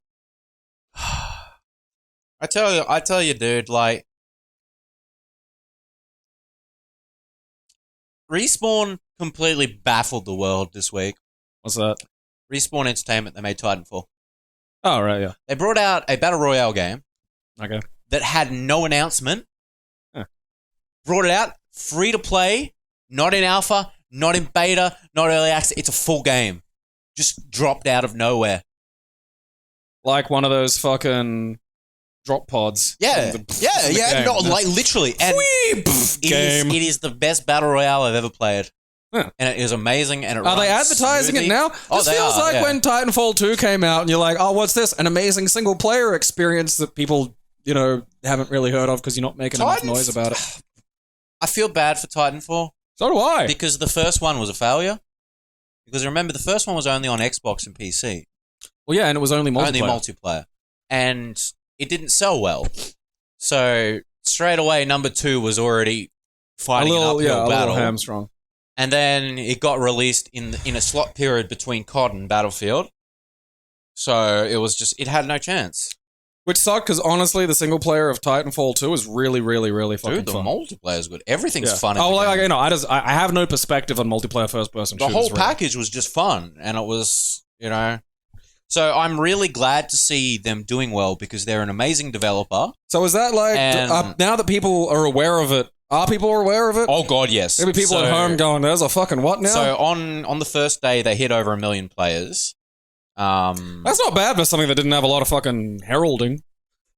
I tell you, dude, like Respawn completely baffled the world this week. What's that? Respawn Entertainment, they made Titanfall. Oh, right, yeah. They brought out a Battle Royale game. Okay. That had no announcement. Huh. Brought it out, free to play, not in alpha, not in beta, not early access. It's a full game. Just dropped out of nowhere. Like one of those fucking drop pods. Yeah. No, like literally. And it is the best Battle Royale I've ever played. Huh. And it is amazing. And are they advertising it now? This feels like when Titanfall 2 came out and you're like, oh, what's this? An amazing single player experience that people, haven't really heard of because you're not making enough noise about it. I feel bad for Titanfall. So do I. Because the first one was a failure. Because remember, the first one was only on Xbox and PC. Well, yeah, and it was only multiplayer. And it didn't sell well. So straight away, number 2 was already fighting an uphill battle. A little hamstrung. And then it got released in a slot period between COD and Battlefield. So it had no chance. Which sucked because honestly, the single player of Titanfall 2 is really, really, really fucking fun. The multiplayer is good. Everything's fun. I have no perspective on multiplayer first person shooters. The whole package was just fun, and it was, So I'm really glad to see them doing well because they're an amazing developer. So is that like now that people are aware of it? Are people aware of it? Oh god, yes. Maybe people at home going, "There's a fucking what now?" So on the first day, they hit over 1 million players. That's not bad for something that didn't have a lot of fucking heralding.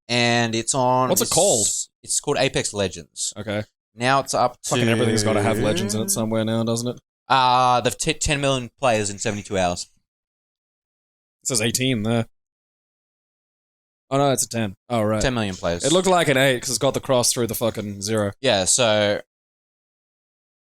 And it's on... What's it called? It's called Apex Legends. Okay. Now it's up to... Fucking everything's got to have Legends in it somewhere now, doesn't it? They've 10 million players in 72 hours. It says 18 there. Oh no, it's a 10. Oh, right. 10 million players. It looked like an 8 because it's got the cross through the fucking 0. Yeah, so...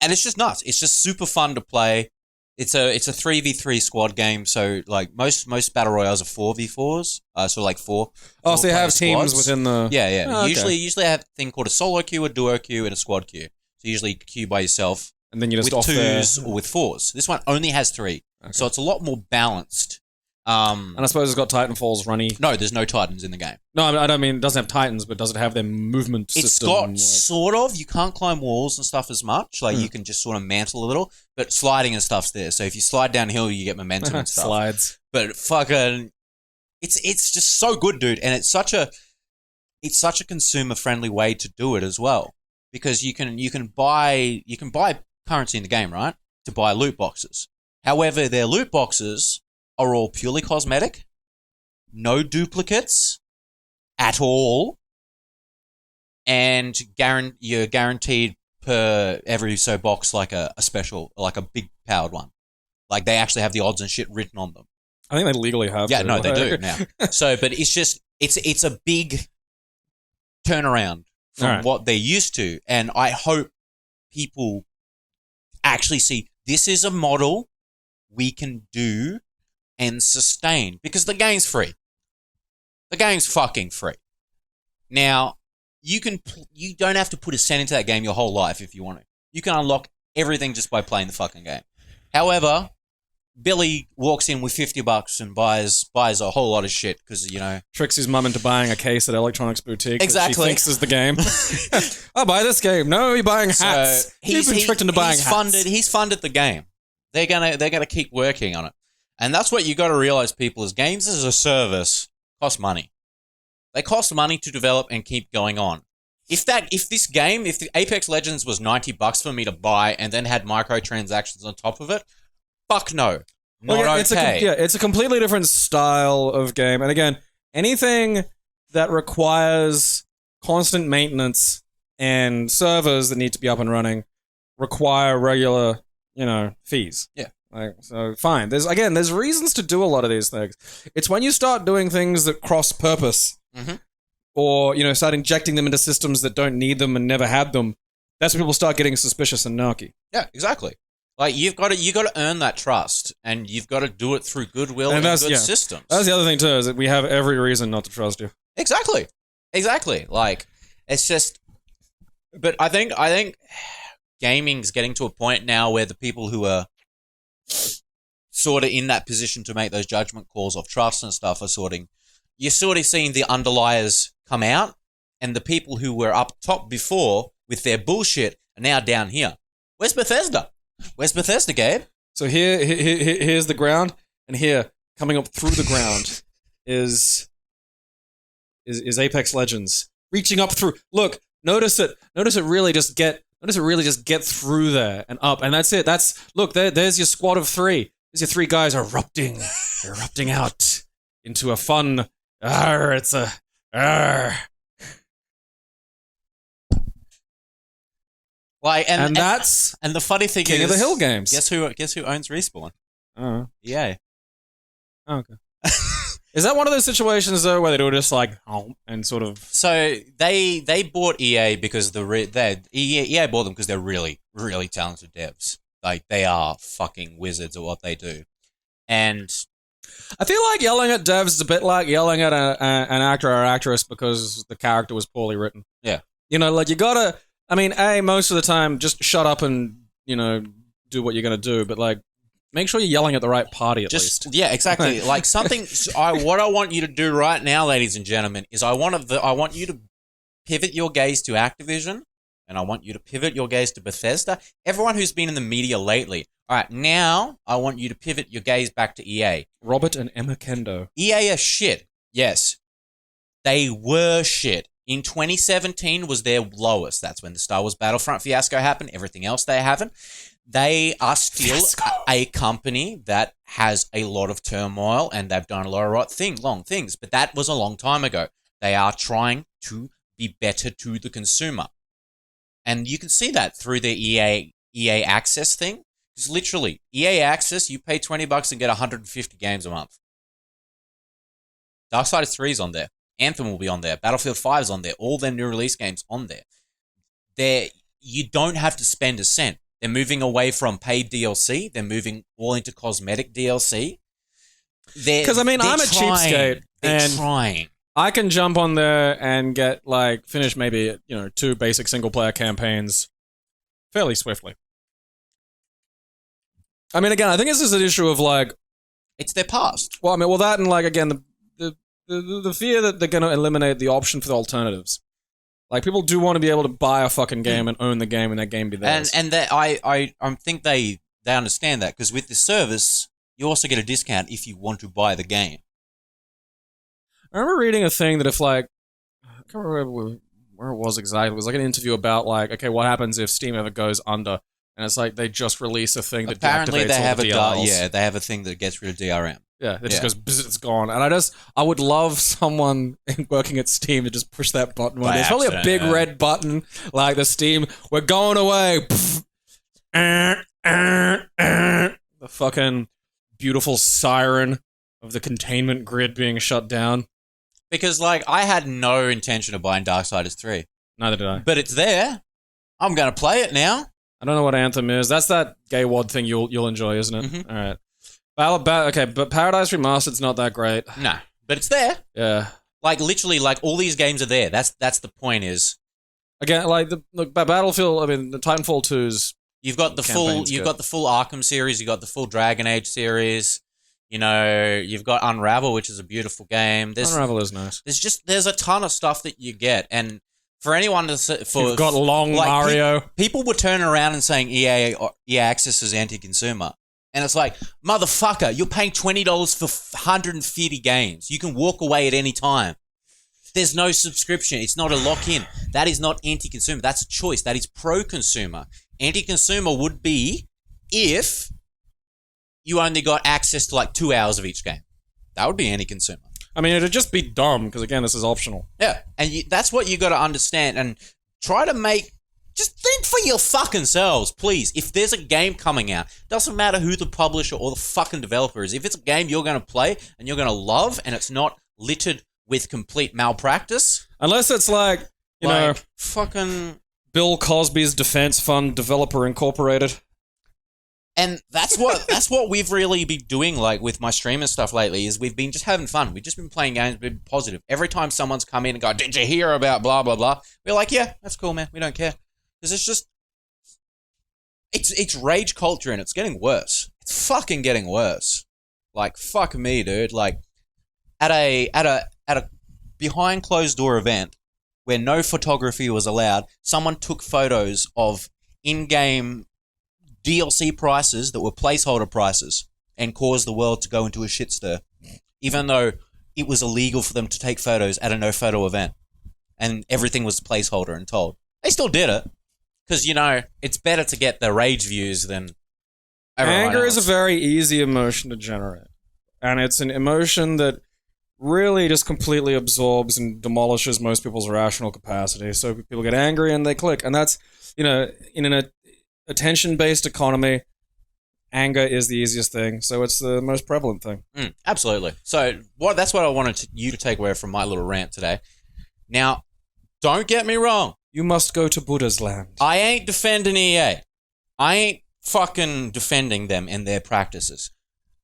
And it's just nuts. It's just super fun to play. It's a 3v3 squad game, so like most battle royales are 4v4s. So like four. Oh, so you have squads. teams within the... Yeah. Oh, okay. Usually I have a thing called a solo queue, a duo queue, and a squad queue. So usually you queue by yourself And then you just with off there. 2s or with 4s. This one only has 3. Okay. So it's a lot more balanced. And I suppose it's got Titanfall's runny. No, there's no Titans in the game. No, I don't mean it doesn't have Titans, but does it have their movement It's system? got sort of. You can't climb walls and stuff as much. Like you can just sort of mantle a little, but sliding and stuff's there. So if you slide downhill, you get momentum and stuff. Slides. But fucking, it's just so good, dude. And it's such a consumer friendly way to do it as well, because you can buy currency in the game, right? To buy loot boxes. However, their loot boxes are all purely cosmetic, no duplicates at all, and you're guaranteed per every so box like a special, like a big powered one. Like they actually have the odds and shit written on them. I think they legally have. Yeah, to. no, they do now. So, but it's just it's a big turnaround from what they're used to, and I hope people actually see this is a model we can do and sustain, because the game's free. The game's fucking free. Now, you don't have to put a cent into that game your whole life if you want to. You can unlock everything just by playing the fucking game. However, Billy walks in with $50 and buys a whole lot of shit because, you know... Tricks his mum into buying a case at Electronics Boutique Exactly. that she thinks is the game. I'll buy this game. No, you're buying hats. So You've been tricked into buying hats. He's funded the game. They're gonna keep working on it. And that's what you got to realize, people, is games as a service cost money. They cost money to develop and keep going on. If the Apex Legends was $90 for me to buy and then had microtransactions on top of it, fuck no. Not okay. It's a completely different style of game. And again, anything that requires constant maintenance and servers that need to be up and running require regular, fees. Yeah. So fine. There's reasons to do a lot of these things. It's when you start doing things that cross purpose, or start injecting them into systems that don't need them and never had them. That's when people start getting suspicious and narky. Yeah, exactly. Like you got to earn that trust, and you've got to do it through goodwill and good systems. That's the other thing too, is that we have every reason not to trust you. Exactly. Like it's just. But I think gaming's getting to a point now where the people who are sort of in that position to make those judgment calls of trust and stuff you're sort of seeing the underliers come out, and the people who were up top before with their bullshit are now down here. Where's Bethesda? Where's Bethesda, Gabe? So here's the ground, and here, coming up through the ground, is Apex Legends reaching up through. Look, notice it really just get through there and up, and that's it. There's your squad of 3. There's your 3 guys erupting out into a fun. It's a. Like and that's and the funny thing King is, of the Hill games. Guess who owns Respawn? EA. Oh, okay. Is that one of those situations though where they do just like and sort of? So they bought EA because EA bought them because they're really, really talented devs. Like they are fucking wizards at what they do, and I feel like yelling at devs is a bit like yelling at an actor or actress because the character was poorly written. Yeah, like you gotta. I mean, most of the time, just shut up and do what you're gonna do, but like. Make sure you're yelling at the right party at least. Yeah, exactly. Like something. What I want you to do right now, ladies and gentlemen, is I want you to pivot your gaze to Activision, and I want you to pivot your gaze to Bethesda. Everyone who's been in the media lately. All right, now I want you to pivot your gaze back to EA. Robert and Emma Kendo. EA are shit. Yes, they were shit. In 2017 was their lowest. That's when the Star Wars Battlefront fiasco happened. Everything else they haven't. They are still a company that has a lot of turmoil, and they've done a lot of wrong things, but that was a long time ago. They are trying to be better to the consumer. And you can see that through their EA Access thing. Because literally, EA Access, you pay $20 and get 150 games a month. Darksiders 3 is on there. Anthem will be on there. Battlefield 5 is on there. All their new release games on there. You don't have to spend a cent. They're moving away from paid DLC. They're moving all into cosmetic DLC. Because, I mean, I'm a cheapskate. They're trying. I can jump on there and get, finish maybe, 2 basic single-player campaigns fairly swiftly. I mean, again, I think this is an issue of, it's their past. Well, I mean, that and, again, the fear that they're going to eliminate the option for the alternatives. People do want to be able to buy a fucking game and own the game and that game be theirs. And I think they understand that, because with this service, you also get a discount if you want to buy the game. I remember reading a thing that if, I can't remember where it was exactly. It was an interview about, okay, what happens if Steam ever goes under? And it's they just release a thing that apparently deactivates they have all the DRLs. they have a thing that gets rid of DRM. Yeah, it just goes, bzz, it's gone. And I would love someone working at Steam to just push that button. There's probably a big red button, like the Steam, we're going away. The fucking beautiful siren of the containment grid being shut down. Because, I had no intention of buying Darksiders 3. Neither did I. But it's there. I'm going to play it now. I don't know what Anthem is. That's that gay wad thing you'll enjoy, isn't it? Mm-hmm. All right. Okay, but Paradise Remastered's not that great. No, but it's there. Yeah. Literally, all these games are there. That's the point is. Again, the Battlefield, I mean, the Titanfall 2's You've got the full Arkham series, you've got the full Dragon Age series. You've got Unravel, which is a beautiful game. Unravel is nice. There's a ton of stuff that you get, and for anyone you've got long Mario. People were turning around and saying EA Access is anti-consumer, and it's motherfucker, you're paying $20 for 150 games. You can walk away at any time. There's no subscription. It's not a lock-in. That is not anti-consumer. That's a choice. That is pro-consumer. Anti-consumer would be if you only got access to 2 hours of each game. That would be anti-consumer. I mean, it'd just be dumb, because again, this is optional. Yeah, and that's what you got to understand, and try to just think for your fucking selves, please. If there's a game coming out, doesn't matter who the publisher or the fucking developer is, if it's a game you're going to play and you're going to love, and it's not littered with complete malpractice. Unless it's fucking Bill Cosby's Defense Fund Developer Incorporated. And that's what we've really been doing, with my stream and stuff lately, is we've been just having fun. We've just been playing games, been positive. Every time someone's come in and go, did you hear about blah, blah, blah? We're like, yeah, that's cool, man. We don't care. Because it's just, it's rage culture, and it's getting worse. It's fucking getting worse. Fuck me, dude. At a behind closed door event where no photography was allowed, someone took photos of in-game DLC prices that were placeholder prices and caused the world to go into a shit stir, even though it was illegal for them to take photos at a no photo event, and everything was placeholder and told. They still did it because it's better to get the rage views than anger else. is a very easy emotion to generate, and it's an emotion that really just completely absorbs and demolishes most people's rational capacity. So people get angry and they click, and that's in an attention-based economy, anger is the easiest thing, so it's the most prevalent thing. Absolutely. So that's what I wanted you to take away from my little rant today. Now, don't get me wrong. You must go to Buddha's land. I ain't defending EA. I ain't fucking defending them and their practices.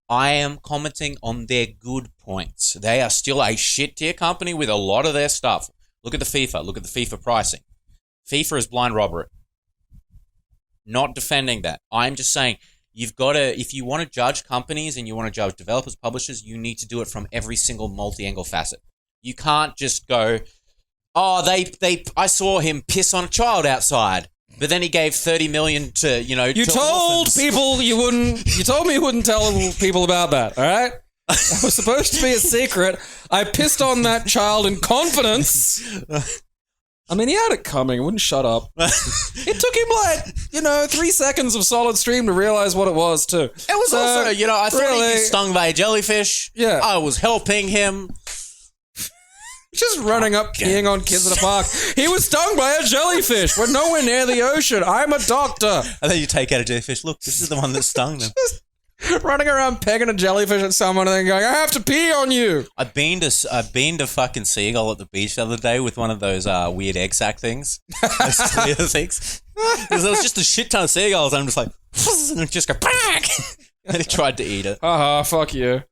I am commenting on their good points. They are still a shit-tier company with a lot of their stuff. Look at the FIFA. Look at the FIFA pricing. FIFA is blind robbery. Not defending that. I'm just saying, you've got to, if you want to judge companies and you want to judge developers, publishers, you need to do it from every single multi-angle facet. You can't just go, I saw him piss on a child outside, but then he gave $30 million to, You told people you wouldn't, you told me you wouldn't tell people about that, all right? That was supposed to be a secret. I pissed on that child in confidence. I mean, he had it coming. He wouldn't shut up. It took him 3 seconds of solid stream to realize what it was, too. It was also, I thought really, he'd be stung by a jellyfish. Yeah. I was helping him. Just running up, peeing on kids at a park. He was stung by a jellyfish. We're nowhere near the ocean. I'm a doctor. And then you take out a jellyfish. Look, this is the one that stung them. Running around pegging a jellyfish at someone and then going, I have to pee on you. I've been to fucking Seagull at the beach the other day with one of those weird egg sack things. Those clear things. Because there was just a shit ton of seagulls, and I'm just like, and it just go back. And it tried to eat it. Fuck you. I'm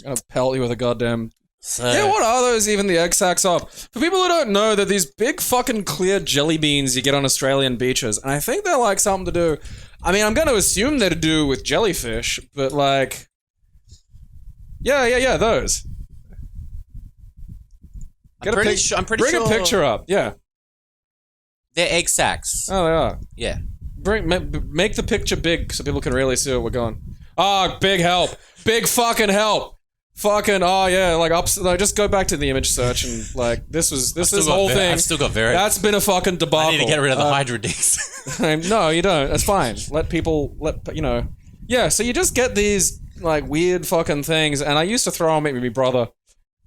gonna pelt you with a goddamn. So, Yeah, what are those even the egg sacs of? For people who don't know, they're these big fucking clear jelly beans you get on Australian beaches. And I think they're like something to do. I mean, I'm going to assume they're to do with jellyfish, but like. Yeah, those. I'm pretty sure. Bring a picture up, yeah. They're egg sacs. Oh, they are. Yeah. Make the picture big so people can really see what we're going. Oh, big help. Big fucking help. Fucking, oh yeah, like just go back to the image search and like, this whole thing. I've still got very. That's been a fucking debacle. I need to get rid of the Hydra dicks. No, you don't. That's fine. Yeah, so you just get these like weird fucking things, and I used to throw them at my brother,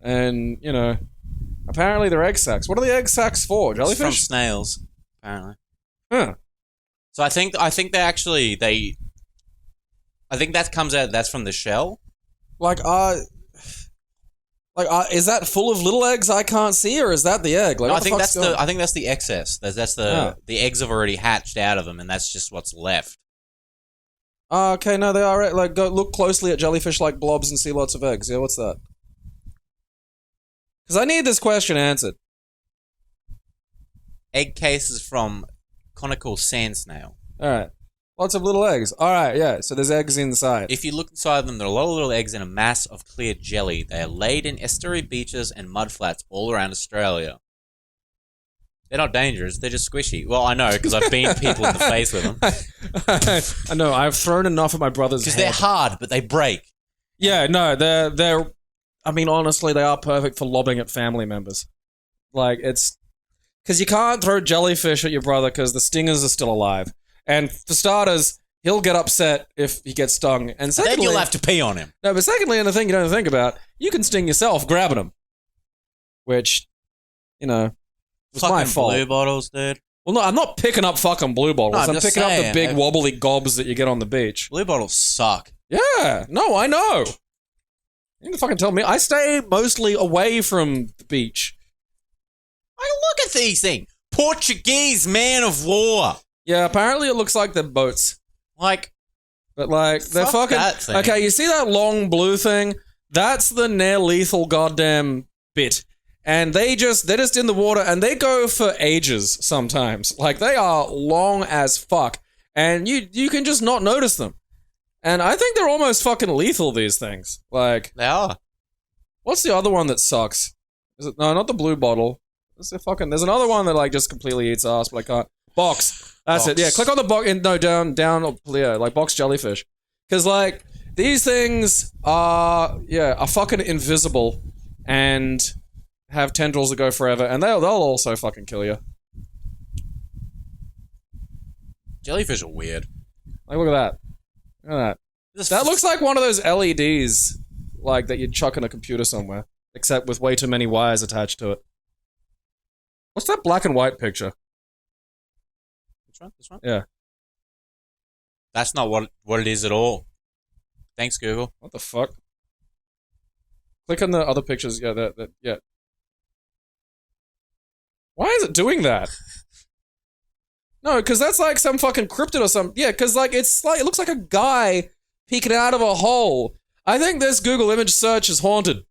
and apparently they're egg sacs. What are the egg sacs for? Jellyfish? It's from snails, apparently. Huh. So I think they actually I think that comes out. That's from the shell. Is that full of little eggs I can't see, or is that the egg? Like, No, I think that's the excess. That's the eggs have already hatched out of them, and that's just what's left. Okay, no, they are. Like, go look closely at jellyfish-like blobs and see lots of eggs. Yeah, what's that? Because I need this question answered. Egg cases from conical sand snail. All right, lots of little eggs. All right, yeah. So there's eggs inside. If you look inside them, there are a lot of little eggs in a mass of clear jelly. They are laid in estuary beaches and mudflats all around Australia. They're not dangerous. They're just squishy. Well, I know, because I've beamed people in the face with them. I know. I've thrown enough at my brother's head. Because they're hard, but they break. Yeah, no, they're. I mean, honestly, they are perfect for lobbing at family members. Like, it's because you can't throw jellyfish at your brother because the stingers are still alive. And for starters, he'll get upset if he gets stung. And secondly, then you'll have to pee on him. No, but secondly, and the thing you don't think about, you can sting yourself grabbing him, which, was my fault. Blue bottles, dude. Well, no, I'm not picking up fucking blue bottles. No, I'm picking up the big wobbly gobs that you get on the beach. Blue bottles suck. Yeah, no, I know. You can fucking tell me. I stay mostly away from the beach. Look at these things. Portuguese man of war. Yeah, apparently it looks like they're boats. Like, but like they're fuck fucking. That thing. Okay, you see that long blue thing? That's the near lethal goddamn bit. And they're just in the water and they go for ages sometimes. Like they are long as fuck. And you can just not notice them. And I think they're almost fucking lethal, these things. Like, they are. What's the other one that sucks? Is it no, not the blue bottle. There's another one that like just completely eats ass, but I can't. Box. That's it. Yeah, click on the box. No, down, yeah, like box jellyfish. Because like these things are fucking invisible and have tendrils that go forever, and they'll also fucking kill you. Jellyfish are weird. Like, look at that. Look at that. That looks like one of those LEDs, like that you'd chuck in a computer somewhere, except with way too many wires attached to it. What's that black and white picture? This one? Yeah. That's not what it is at all. Thanks, Google. What the fuck? Click on the other pictures. Yeah, yeah. Why is it doing that? No, because that's like some fucking cryptid or something. Yeah, because like it looks like a guy peeking out of a hole. I think this Google image search is haunted.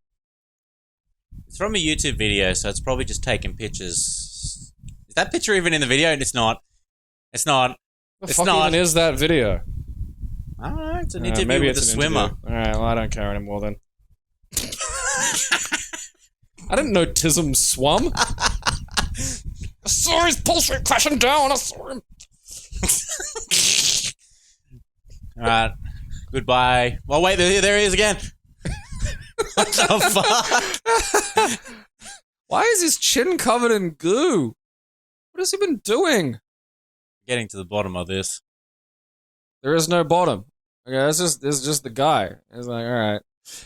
It's from a YouTube video, so it's probably just taking pictures. Is that picture even in the video? It's not. It's not. The fuck even is that video? I don't know. It's an interview with a swimmer. Alright, well, I don't care anymore then. I didn't know Tism swum. I saw his pulse rate crashing down. I saw him. Alright. Goodbye. Well, wait, there he is again. What the fuck? Why is his chin covered in goo? What has he been doing? Getting to the bottom of this. There is no bottom. Okay, it's just the guy. It's like, alright.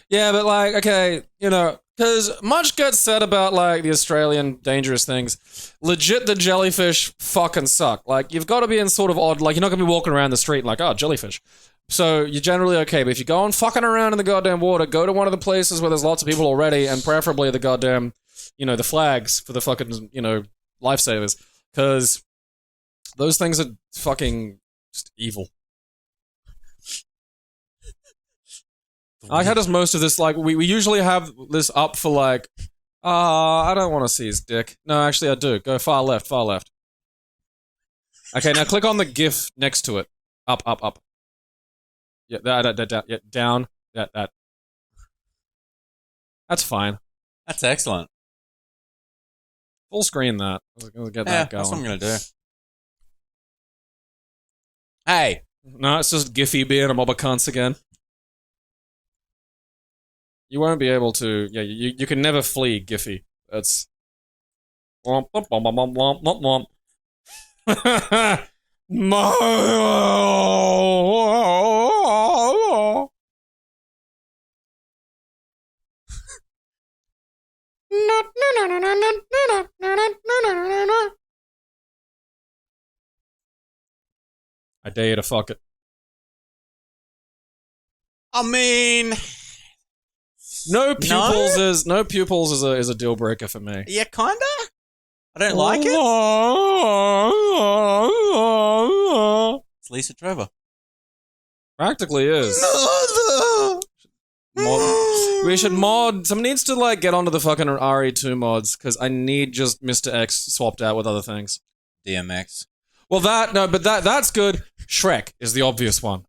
Yeah, but like, okay, because much gets said about like the Australian dangerous things. Legit, the jellyfish fucking suck. Like, you've got to be in sort of odd, like, you're not going to be walking around the street like, oh, jellyfish. So you're generally okay, but if you go on fucking around in the goddamn water, go to one of the places where there's lots of people already, and preferably the goddamn, the flags for the fucking, lifesavers. Because Those things are fucking just evil. I like how does most of this, like, we usually have this up for, like, I don't want to see his dick. No, actually I do. Go far left, far left. Okay, now click on the GIF next to it. Up, up, up. Yeah, that, yeah, down. That. That's fine. That's excellent. Full screen that. I'll get that going. That's what I'm gonna do. Hey. No, it's just Giphy being a mob of cunts again. You won't be able to. Yeah, you can never flee Giphy. That's. Womp, womp, womp, womp, womp, womp, womp. I dare you to fuck it. I mean, No pupils is a deal breaker for me. yeah, kinda. I don't like it. It's Lisa Trevor. Practically is. We should mod. Someone needs to like get onto the fucking RE2 mods because I need just Mr. X swapped out with other things. DMX. Well, that's good. Shrek is the obvious one,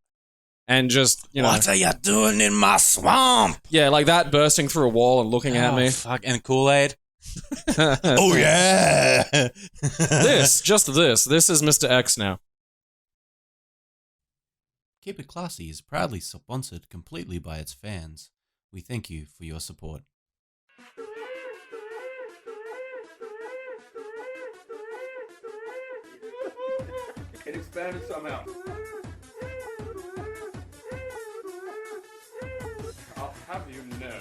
and just What are you doing in my swamp? yeah, like that bursting through a wall and looking at me. Fuck, and Kool-Aid. Oh yeah. This is Mr. X now. Keep It Classy is proudly sponsored completely by its fans. We thank you for your support. It expanded somehow. I'll have you know.